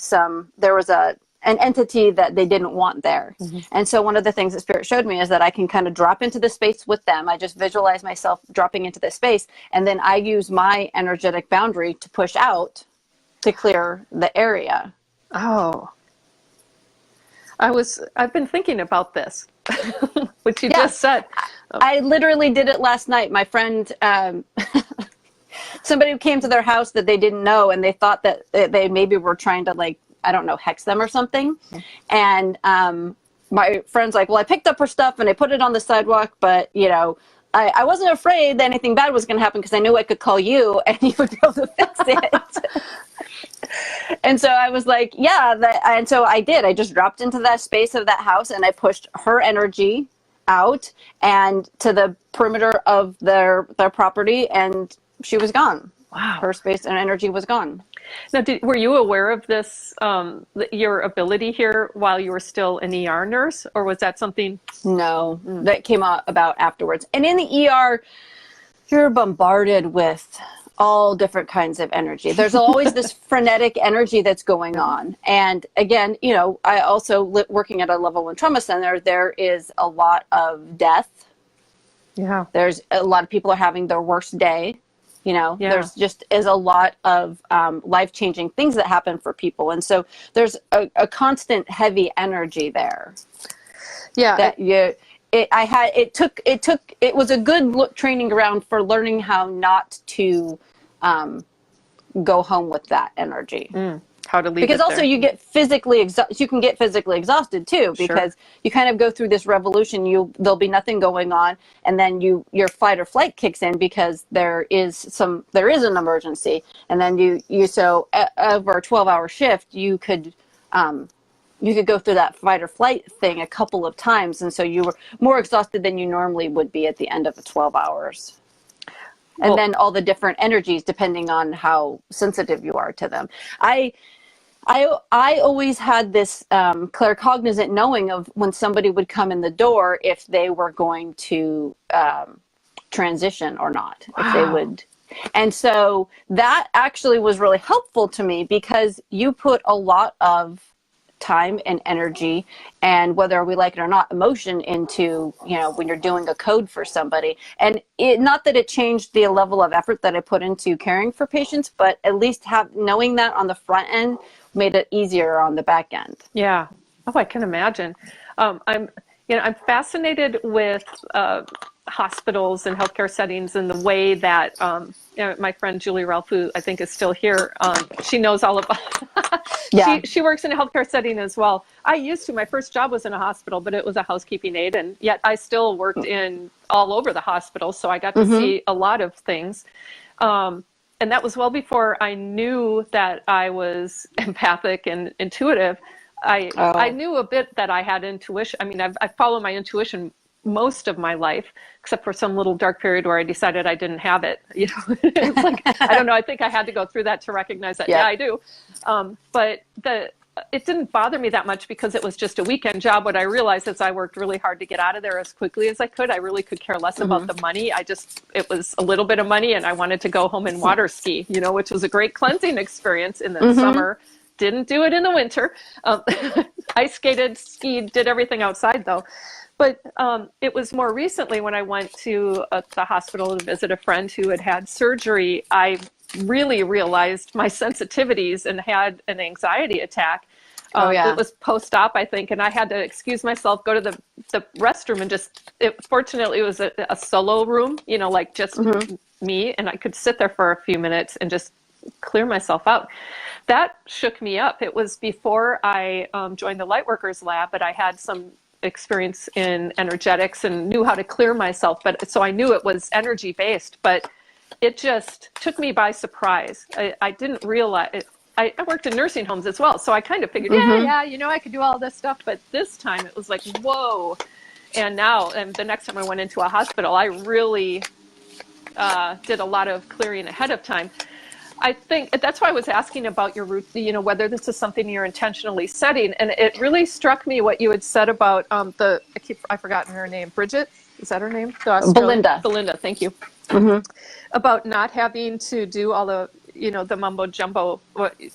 there was an entity that they didn't want there. And so one of the things that Spirit showed me is that I can kind of drop into the space with them. I just visualize myself dropping into the space, and then I use my energetic boundary to push out to clear the area. Oh, I've been thinking about this, what you just said. I literally did it last night. My friend, somebody came to their house that they didn't know, and they thought that they maybe were trying to, like, I don't know, hex them or something. And my friend's like, well, I picked up her stuff and I put it on the sidewalk, but I wasn't afraid that anything bad was going to happen because I knew I could call you and you would be able to fix it. And so I was like, and so I did. I just dropped into that space of that house, and I pushed her energy out and to the perimeter of their property, and she was gone. Wow. Her space and energy was gone. Now, were you aware of this, your ability here, while you were still an ER nurse, or was that something? No, that came about afterwards. And in the ER, you're bombarded with all different kinds of energy. There's always this frenetic energy that's going on. And again, I also working at a level 1 trauma center, there is a lot of death. Yeah. There's a lot of people are having their worst day. There's just is a lot of life-changing things that happen for people. And so there's a constant heavy energy there. Yeah. That it was a good training ground for learning how not to go home with that energy. How to leave because it also there. you get physically you can get physically exhausted too, because you kind of go through this revolution. There'll be nothing going on, and then your fight or flight kicks in because there is an emergency, and then over a 12-hour shift you could go through that fight or flight thing a couple of times, and so you were more exhausted than you normally would be at the end of the 12 hours. And then all the different energies, depending on how sensitive you are to them. I always had this claircognizant knowing of when somebody would come in the door, if they were going to transition or not, if they would. And so that actually was really helpful to me, because you put a lot of time and energy, and whether we like it or not, emotion into, when you're doing a code for somebody. And not that it changed the level of effort that I put into caring for patients, but at least knowing that on the front end made it easier on the back end. Yeah. Oh, I can imagine. I'm fascinated with hospitals and healthcare settings and the way that my friend Julie Ralph, who I think is still here, she knows all about. Yeah. She works in a healthcare setting as well. I used to. My first job was in a hospital, but it was a housekeeping aide, and yet I still worked in all over the hospital, so I got to see a lot of things. And that was well before I knew that I was empathic and intuitive. I knew a bit that I had intuition. I mean, I followed my intuition most of my life, except for some little dark period where I decided I didn't have it. It's like, I don't know. I think I had to go through that to recognize that. Yeah, I do. But it didn't bother me that much because it was just a weekend job. What I realized is I worked really hard to get out of there as quickly as I could. I really could care less about the money. It was a little bit of money, and I wanted to go home and water ski, which was a great cleansing experience in the summer. Didn't do it in the winter. Ice skated, skied, did everything outside though. But it was more recently when I went to the hospital to visit a friend who had had surgery, I really realized my sensitivities and had an anxiety attack. It was post-op, I think, and I had to excuse myself, go to the restroom, and fortunately it was a solo room, like just me, and I could sit there for a few minutes and just clear myself out. That shook me up. It was before I joined the Lightworkers Lab, but I had some experience in energetics and knew how to clear myself. But so I knew it was energy based, but it just took me by surprise. I didn't realize it. I worked in nursing homes as well, so I kind of figured, I could do all this stuff. But this time it was like, whoa. And the next time I went into a hospital, I really did a lot of clearing ahead of time. I think that's why I was asking about your route, whether this is something you're intentionally setting. And it really struck me what you had said about I've forgotten her name. Bridget, is that her name? Belinda. Belinda, thank you. About not having to do all the, the mumbo jumbo.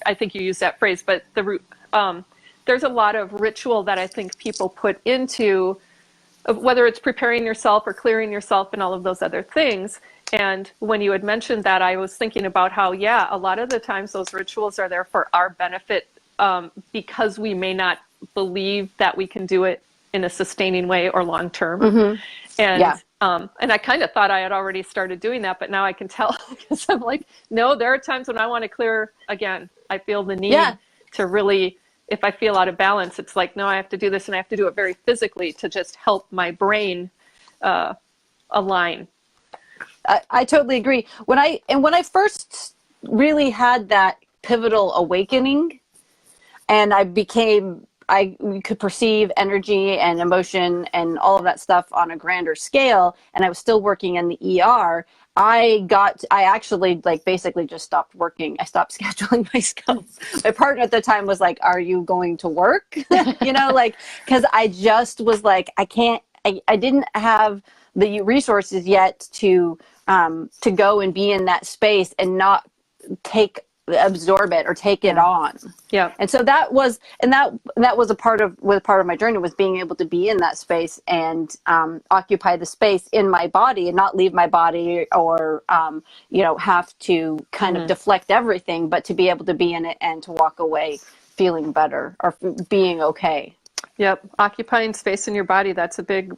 I think you used that phrase, but there's a lot of ritual that I think people put into, whether it's preparing yourself or clearing yourself and all of those other things. And when you had mentioned that, I was thinking about how, a lot of the times those rituals are there for our benefit because we may not believe that we can do it in a sustaining way or long term. And I kind of thought I had already started doing that, but now I can tell because I'm like, no, there are times when I want to clear again. I feel the need to really, if I feel out of balance, it's like, no, I have to do this, and I have to do it very physically to just help my brain align. I totally agree. When I first really had that pivotal awakening, and I could perceive energy and emotion and all of that stuff on a grander scale, and I was still working in the ER, I actually basically just stopped working. I stopped scheduling myself. My partner at the time was like, "Are you going to work?" Because I just was like, I can't. I didn't have the resources yet to go and be in that space and not absorb it or take it on. Yeah. And so that was a part of my journey, was being able to be in that space and occupy the space in my body and not leave my body or have to kind of deflect everything, but to be able to be in it and to walk away feeling better or being okay. Yep. Occupying space in your body, that's a big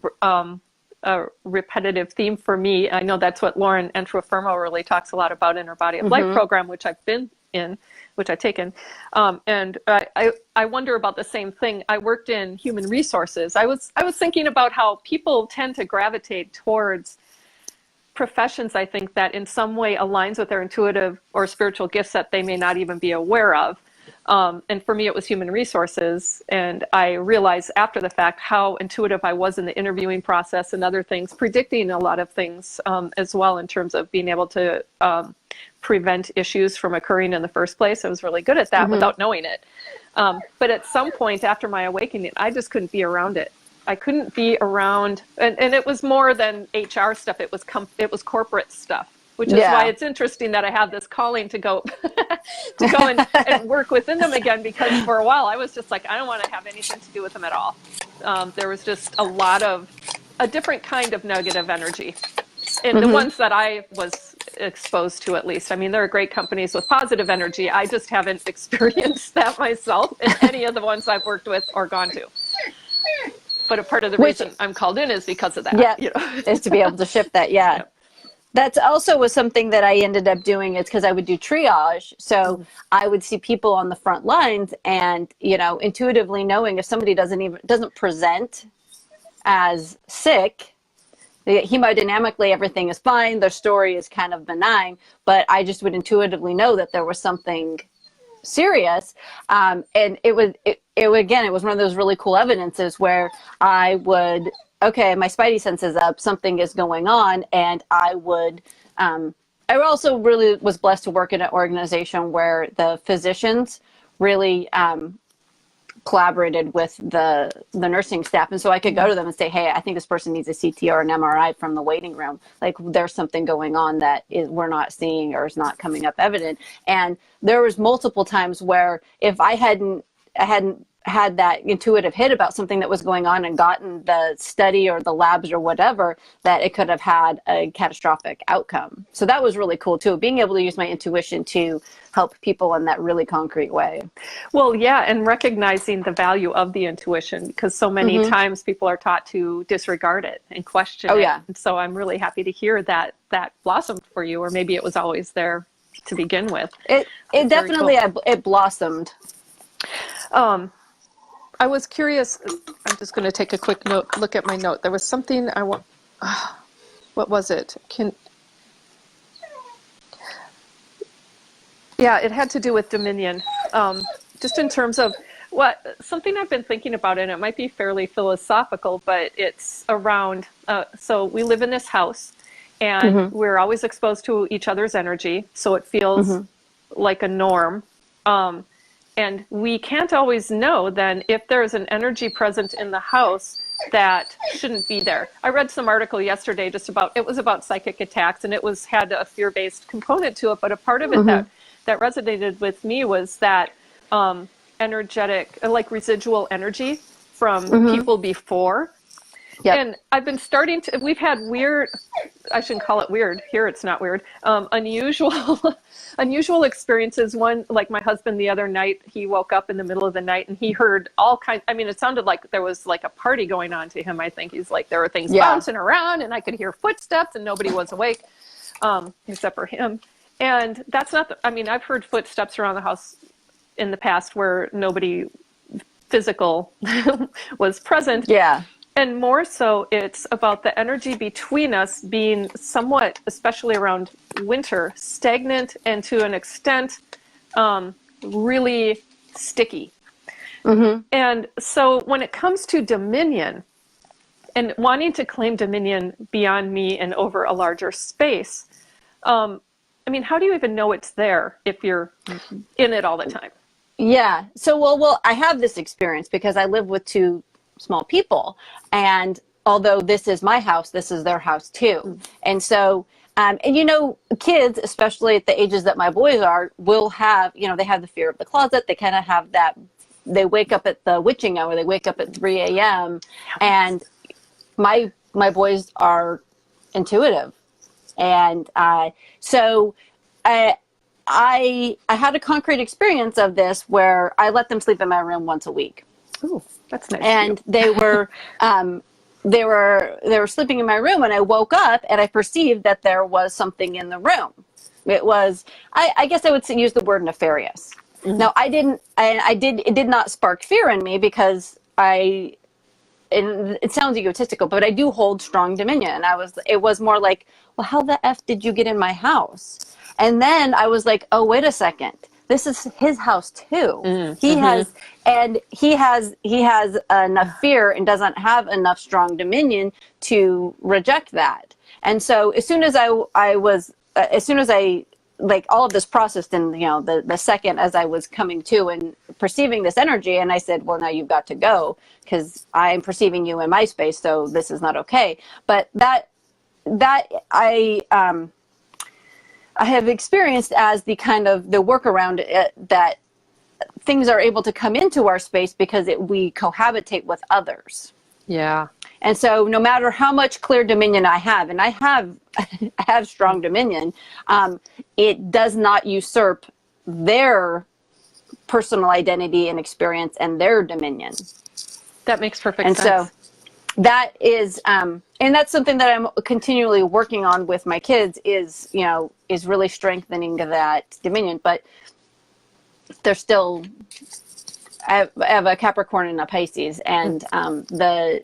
a repetitive theme for me. I know that's what Lauren Entrofermo really talks a lot about in her Body of Life program, which I've been in, which I've taken. And I wonder about the same thing. I worked in human resources. I was thinking about how people tend to gravitate towards professions, I think, that in some way aligns with their intuitive or spiritual gifts that they may not even be aware of. And for me, it was human resources. And I realized after the fact how intuitive I was in the interviewing process and other things, predicting a lot of things as well in terms of being able to prevent issues from occurring in the first place. I was really good at that without knowing it. But at some point after my awakening, I just couldn't be around it. I couldn't be around, and it was more than HR stuff. It was corporate stuff. which is why it's interesting that I have this calling to go to go and work within them again, because for a while I was just like, I don't want to have anything to do with them at all. There was just a different kind of negative energy. And the ones that I was exposed to, at least. I mean, there are great companies with positive energy. I just haven't experienced that myself in any of the ones I've worked with or gone to. But a part of the reason I'm called in is because of that. Yeah, you know? is to be able to shift that. Yeah. Yep. That's also was something that I ended up doing. It's because I would do triage. So I would see people on the front lines and, you know, intuitively knowing if somebody doesn't present as sick, hemodynamically, everything is fine. Their story is kind of benign, but I just would intuitively know that there was something serious. And it was one of those really cool evidences where I would, okay, my spidey sense is up, something is going on. And I also really was blessed to work in an organization where the physicians really, collaborated with the nursing staff, and so I could go to them and say, hey, I think this person needs a CT or an MRI from the waiting room. Like, there's something going on that we're not seeing or is not coming up evident. And there was multiple times where if I hadn't had that intuitive hit about something that was going on and gotten the study or the labs or whatever, that it could have had a catastrophic outcome. So that was really cool too, being able to use my intuition to help people in that really concrete way. Well, yeah, and recognizing the value of the intuition, because so many times people are taught to disregard it and question it. Yeah. And so I'm really happy to hear that blossomed for you, or maybe it was always there to begin with. It definitely, cool. It blossomed. I was curious. I'm just going to take a quick look at my note. There was something I want. What was it? Yeah, it had to do with dominion. Just in terms of something I've been thinking about, and it might be fairly philosophical, but it's around. So we live in this house, and we're always exposed to each other's energy, so it feels like a norm. And we can't always know then if there's an energy present in the house that shouldn't be there. I read some article yesterday it was about psychic attacks, and it had a fear-based component to it, but a part of it that resonated with me was that energetic, like residual energy from people before. Yep. And I've been we've had weird, I shouldn't call it weird, here it's not weird, unusual experiences. One, like my husband the other night, he woke up in the middle of the night and he heard all kinds, it sounded like there was like a party going on to him. I think he's like, there were things bouncing around and I could hear footsteps and nobody was awake, except for him. And that's not, I've heard footsteps around the house in the past where nobody physical was present. Yeah. And more so, it's about the energy between us being somewhat, especially around winter, stagnant and to an extent really sticky. And so when it comes to dominion and wanting to claim dominion beyond me and over a larger space, how do you even know it's there if you're in it all the time? Yeah. So, well, I have this experience because I live with two small people, and although this is my house, this is their house too. And so and kids, especially at the ages that my boys are, will have, they have the fear of the closet. They kind of have that, they wake up at the witching hour, they wake up at 3 a.m. and my boys are intuitive. And so I had a concrete experience of this where I let them sleep in my room once a week. Ooh, that's nice. And they were sleeping in my room, and I woke up and I perceived that there was something in the room. It was, I guess I would use the word nefarious. Now it did not spark fear in me because and it sounds egotistical, but I do hold strong dominion. It was more like, well, how the F did you get in my house? And then I was like, oh, wait a second. This is his house too. He has enough fear and doesn't have enough strong dominion to reject that. And so as soon as I like all of this processed in, the second as I was coming to and perceiving this energy, and I said, well, now you've got to go because I'm perceiving you in my space. So this is not okay. But I have experienced as the kind of the workaround that things are able to come into our space because we cohabitate with others. Yeah. And so no matter how much clear dominion I have, and I have I have strong dominion, it does not usurp their personal identity and experience and their dominion. That makes perfect And sense. so that is, and that's something that I'm continually working on with my kids is really strengthening that dominion. But they're still, I have a Capricorn and a Pisces, and I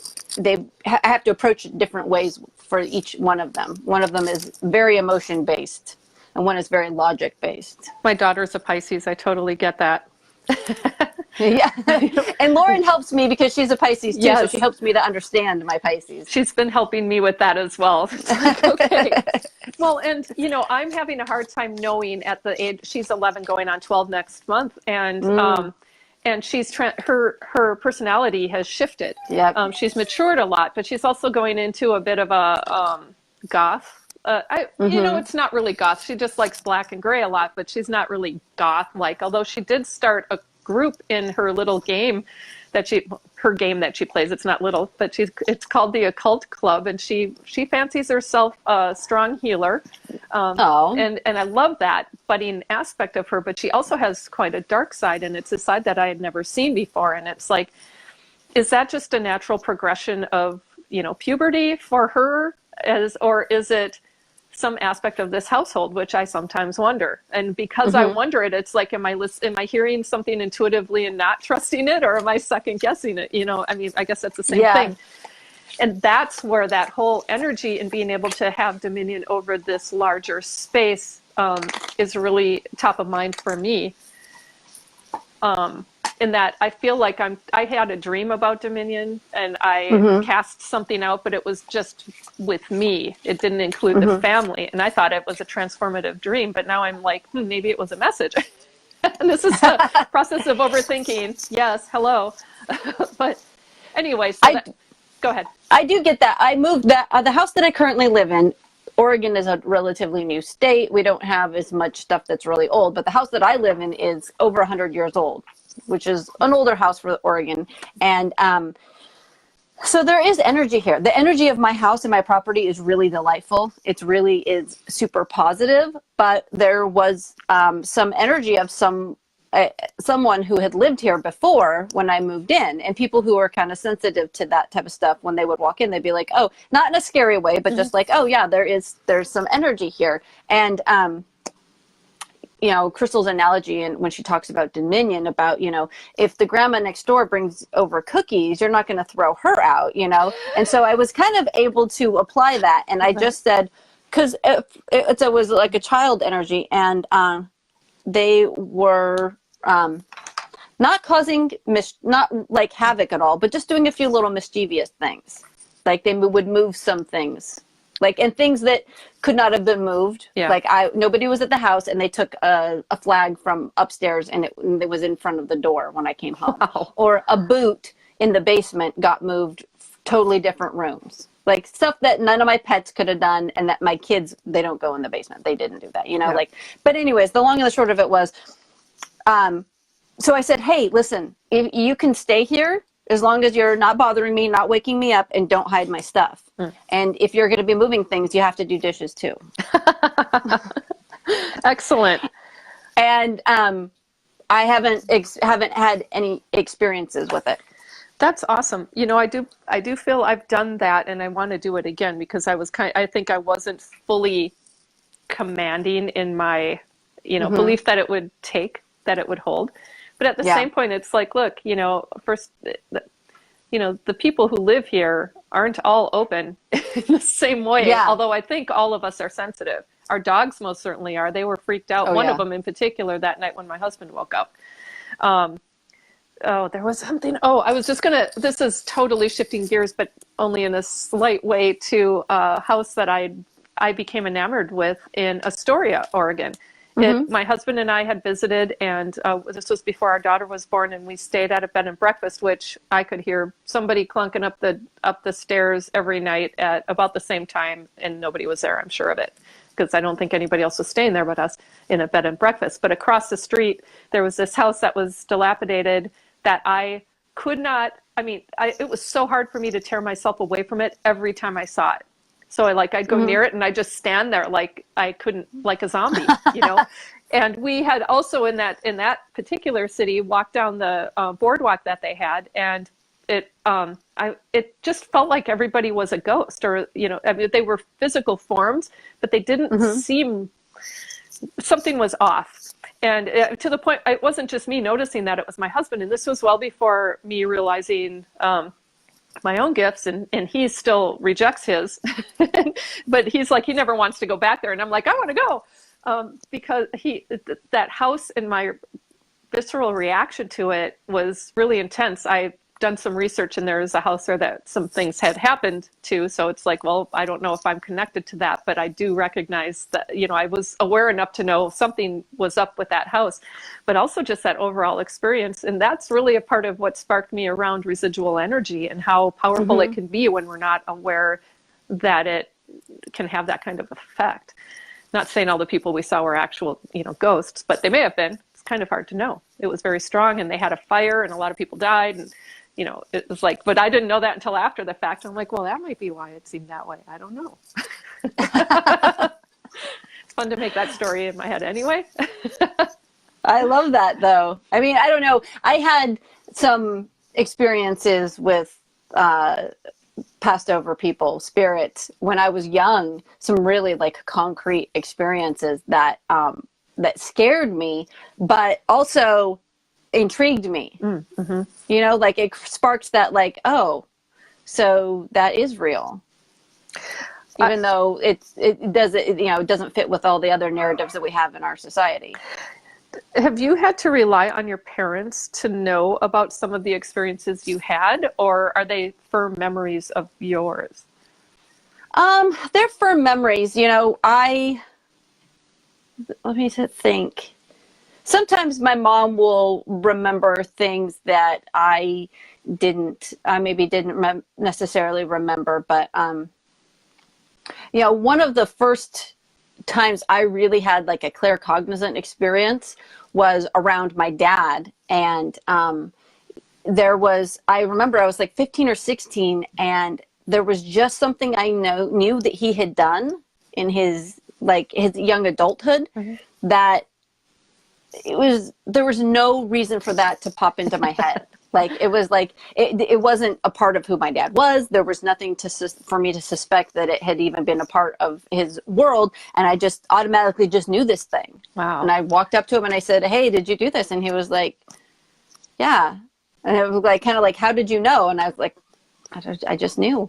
have to approach it different ways for each one of them. One of them is very emotion based, and one is very logic based. My daughter's a Pisces. I totally get that. Yeah. And Lauren helps me because she's a Pisces too, so Yes. she helps me to understand my Pisces. She's been helping me with that as well. It's like, okay. Well, and I'm having a hard time knowing at the age, she's 11 going on 12 next month, and she's her personality has shifted. Yep. She's matured a lot, but she's also going into a bit of a goth. It's not really goth. She just likes black and gray a lot, but she's not really goth-like. Although she did start a group in her little game that she plays. It's not little, but it's called the Occult Club, and she fancies herself a strong healer. And I love that budding aspect of her, but she also has quite a dark side, and it's a side that I had never seen before. And it's like, is that just a natural progression of puberty for her, or is it some aspect of this household, which I sometimes wonder. And because I wonder it, it's like, am I hearing something intuitively and not trusting it, or am I second guessing it? I guess that's the same thing. And that's where that whole energy and being able to have dominion over this larger space is really top of mind for me. In that I feel like I had a dream about dominion, and I cast something out, but it was just with me. It didn't include the family. And I thought it was a transformative dream, but now I'm like, maybe it was a message. And this is the process of overthinking. Yes, hello. But anyway, go ahead. I do get that. I moved the house that I currently live in. Oregon is a relatively new state. We don't have as much stuff that's really old, but the house that I live in is over 100 years old, which is an older house for Oregon. And so there is energy here. The energy of my house and my property is really delightful. It really is super positive, but there was some energy of someone who had lived here before when I moved in, and people who are kind of sensitive to that type of stuff. When they would walk in, they'd be like, oh, not in a scary way, but just like, oh yeah, there's some energy here. And Crystal's analogy, and when she talks about dominion, about, if the grandma next door brings over cookies, you're not going to throw her out, And so I was kind of able to apply that. And I just said, because it was like a child energy, and they were not causing, not like havoc at all, but just doing a few little mischievous things. Like they would move some things. And things that could not have been moved. Yeah. Nobody was at the house, and they took a flag from upstairs, and it was in front of the door when I came home. Wow. Or a boot in the basement got moved, totally different rooms. Like stuff that none of my pets could have done, and that my kids, they don't go in the basement. They didn't do that, Yeah. But anyways, the long and the short of it was, so I said, hey, listen, if you can stay here, as long as you're not bothering me, not waking me up, and don't hide my stuff. And if you're going to be moving things, you have to do dishes too. Excellent. And I haven't had any experiences with it. That's awesome. I do feel I've done that, and I want to do it again, because I think I wasn't fully commanding in my, belief that it would hold. But at the same point, it's like, look, first, the people who live here aren't all open in the same way. Yeah. Although I think all of us are sensitive. Our dogs most certainly are. They were freaked out. One of them in particular that night when my husband woke up. There was something. I was just this is totally shifting gears, but only in a slight way, to a house that I became enamored with in Astoria, Oregon. My husband and I had visited, and this was before our daughter was born, and we stayed at a bed and breakfast, which I could hear somebody clunking up the stairs every night at about the same time, and nobody was there, I'm sure of it. because I don't think anybody else was staying there but us in a bed and breakfast. But across the street, there was this house that was dilapidated that I could not, it was so hard for me to tear myself away from it every time I saw it. So I'd go near it and I just stand there like I couldn't, like a zombie, And we had also in that particular city walked down the boardwalk that they had, and it just felt like everybody was a ghost, or they were physical forms, but they didn't seem, something was off. And to the point, it wasn't just me noticing that, it was my husband, and this was well before me realizing my own gifts, and he still rejects his, but he's like, he never wants to go back there, and I'm like, I want to go. Because that house, and my visceral reaction to it was really intense. I've done some research, and there is a house there that some things had happened to. So it's like, well, I don't know if I'm connected to that, but I do recognize that, I was aware enough to know something was up with that house, but also just that overall experience. And that's really a part of what sparked me around residual energy and how powerful it can be when we're not aware that it can have that kind of effect. Not saying all the people we saw were actual, ghosts, but they may have been. It's kind of hard to know. It was very strong, and they had a fire, and a lot of people died, and it was like, but I didn't know that until after the fact. I'm like, well, that might be why it seemed that way. I don't know. It's fun to make that story in my head anyway. I love that, though. I don't know. I had some experiences with passed over people, spirits, when I was young, some really concrete experiences that that scared me, but also intrigued me. Mm-hmm. It sparked that oh, so that is real. Even though it doesn't fit with all the other narratives that we have in our society. Have you had to rely on your parents to know about some of the experiences you had, or are they firm memories of yours? They're firm memories. Let me think. Sometimes my mom will remember things that I maybe didn't necessarily remember, but one of the first times I really had a claircognizant experience was around my dad. And I remember I was 15 or 16, and there was just something I knew that he had done in his young adulthood, that there was no reason for that to pop into my head. It wasn't a part of who my dad was. There was nothing for me to suspect that it had even been a part of his world. And I just automatically just knew this thing. Wow. And I walked up to him and I said, "Hey, did you do this?" And he was like, "Yeah." And it was kind of "How did you know?" And I was like, I just knew.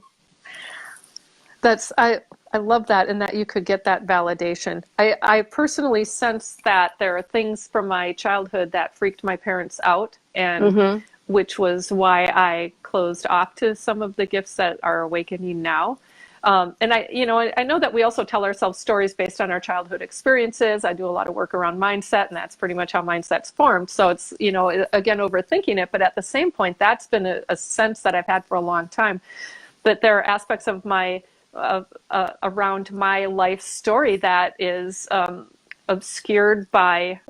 I love that, and that you could get that validation. I personally sense that there are things from my childhood that freaked my parents out, and which was why I closed off to some of the gifts that are awakening now. And I know that we also tell ourselves stories based on our childhood experiences. I do a lot of work around mindset, and that's pretty much how mindset's formed. So it's, again, overthinking it. But at the same point, that's been a sense that I've had for a long time. But there are aspects of around my life story that is obscured by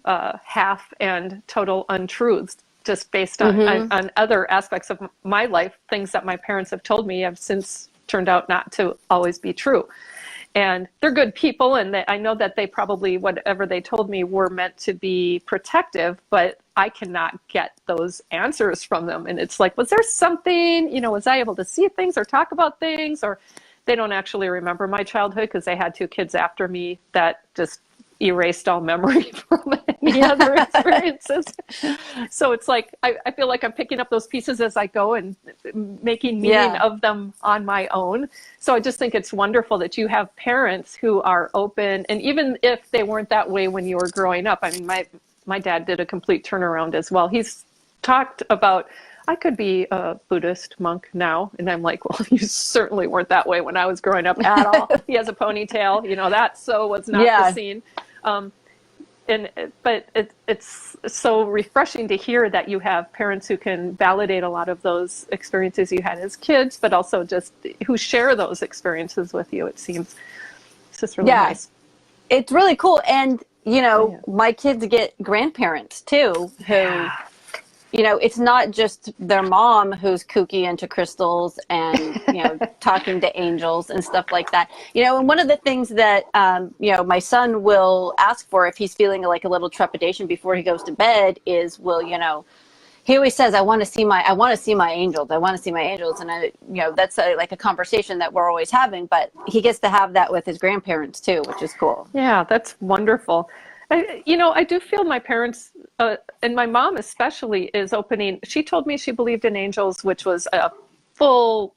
half and total untruths, just based on other aspects of my life. Things that my parents have told me have since turned out not to always be true. And they're good people, and I know that they probably, whatever they told me, were meant to be protective, but I cannot get those answers from them. And it's was there something, was I able to see things or talk about things? Or they don't actually remember my childhood because they had 2 kids after me that just erased all memory from any other experiences. So it's I feel like I'm picking up those pieces as I go and making meaning of them on my own. So I just think it's wonderful that you have parents who are open, and even if they weren't that way when you were growing up. My dad did a complete turnaround as well. He's talked about, I could be a Buddhist monk now. And I'm like, well, you certainly weren't that way when I was growing up at all. He has a ponytail, that so was not the scene. But it's so refreshing to hear that you have parents who can validate a lot of those experiences you had as kids, but also just who share those experiences with you. It seems it's just really nice. It's really cool. And, you know, my kids get grandparents too, who, you know, it's not just their mom who's kooky into crystals and, you know, talking to angels and stuff like that. You know, and one of the things that, you know, my son will ask for if he's feeling like a little trepidation before he goes to bed is, well, you know, he always says, I want to see my angels. I want to see my angels. And you know, that's like a conversation that we're always having, but he gets to have that with his grandparents too, which is cool. Yeah, that's wonderful. You know, I do feel my parents, and my mom especially, is opening. She told me she believed in angels, which was a full,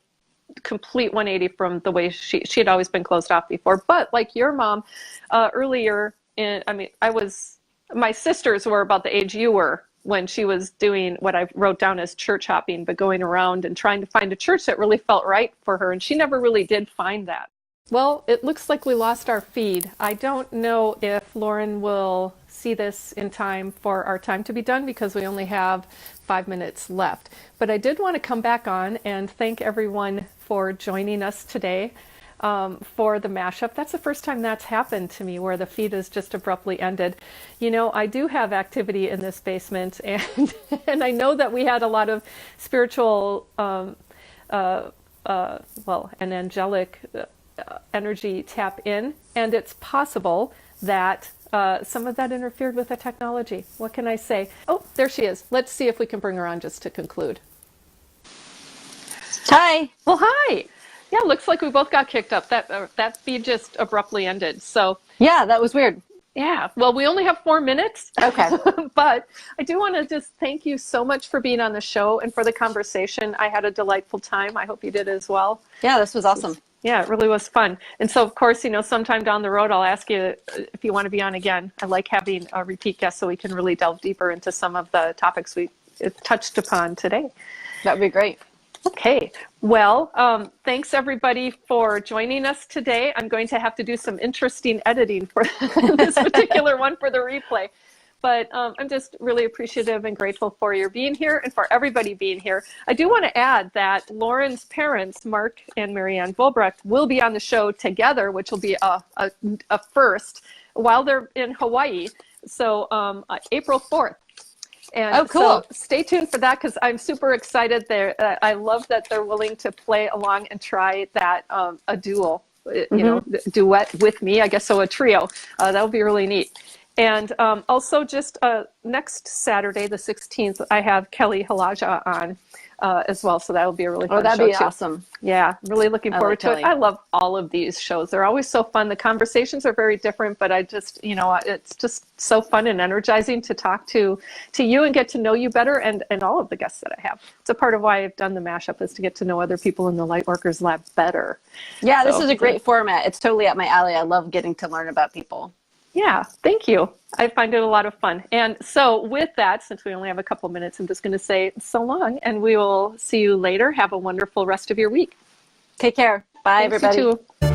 complete 180 from the way she had always been closed off before. But like your mom, earlier, my sisters were about the age you were when she was doing what I wrote down as church hopping, but going around and trying to find a church that really felt right for her. And she never really did find that. Well, it looks like we lost our feed. I don't know if Lauren will see this in time for our time to be done because we only have 5 minutes left. But I did want to come back on and thank everyone for joining us today for the mashup. That's the first time that's happened to me where the feed has just abruptly ended. You know, I do have activity in this basement and I know that we had a lot of spiritual, an angelic energy tap in, and it's possible that some of that interfered with the technology. What can I say? Oh, there she is. Let's see if we can bring her on just to conclude. Hi. Well, hi. Yeah, looks like we both got kicked up. That feed just abruptly ended. So yeah, that was weird. Yeah, well, we only have 4 minutes. Okay. But I do want to just thank you so much for being on the show and for the conversation. I had a delightful time. I hope you did as well. Yeah, this was awesome. Yeah, it really was fun. And so, of course, you know, sometime down the road, I'll ask you if you want to be on again. I like having a repeat guest so we can really delve deeper into some of the topics we touched upon today. That would be great. Okay, well, thanks everybody for joining us today. I'm going to have to do some interesting editing for this particular one for the replay. But I'm just really appreciative and grateful for your being here and for everybody being here. I do want to add that Lauren's parents, Mark and Marianne Volbrecht, will be on the show together, which will be a first while they're in Hawaii. So April 4th. And oh, cool. So stay tuned for that because I'm super excited. I love that they're willing to play along and try that a duel, you know, duet with me, I guess, so a trio. That would be really neat. And also just next Saturday, the 16th, I have Kelly Halaja on as well. So that will be a really fun show. Oh, that'd be awesome. Yeah, really looking forward to Kelly. it. I love all of these shows. They're always so fun. The conversations are very different, but I just, you know, it's just so fun and energizing to talk to you and get to know you better and all of the guests that I have. It's a part of why I've done the mashup is to get to know other people in the Lightworkers Lab better. Yeah, this is a great format. It's totally up my alley. I love getting to learn about people. Yeah, thank you. I find it a lot of fun. And so with that, since we only have a couple minutes, I'm just going to say so long, and we will see you later. Have a wonderful rest of your week. Take care. Bye, Thanks, everybody. You too.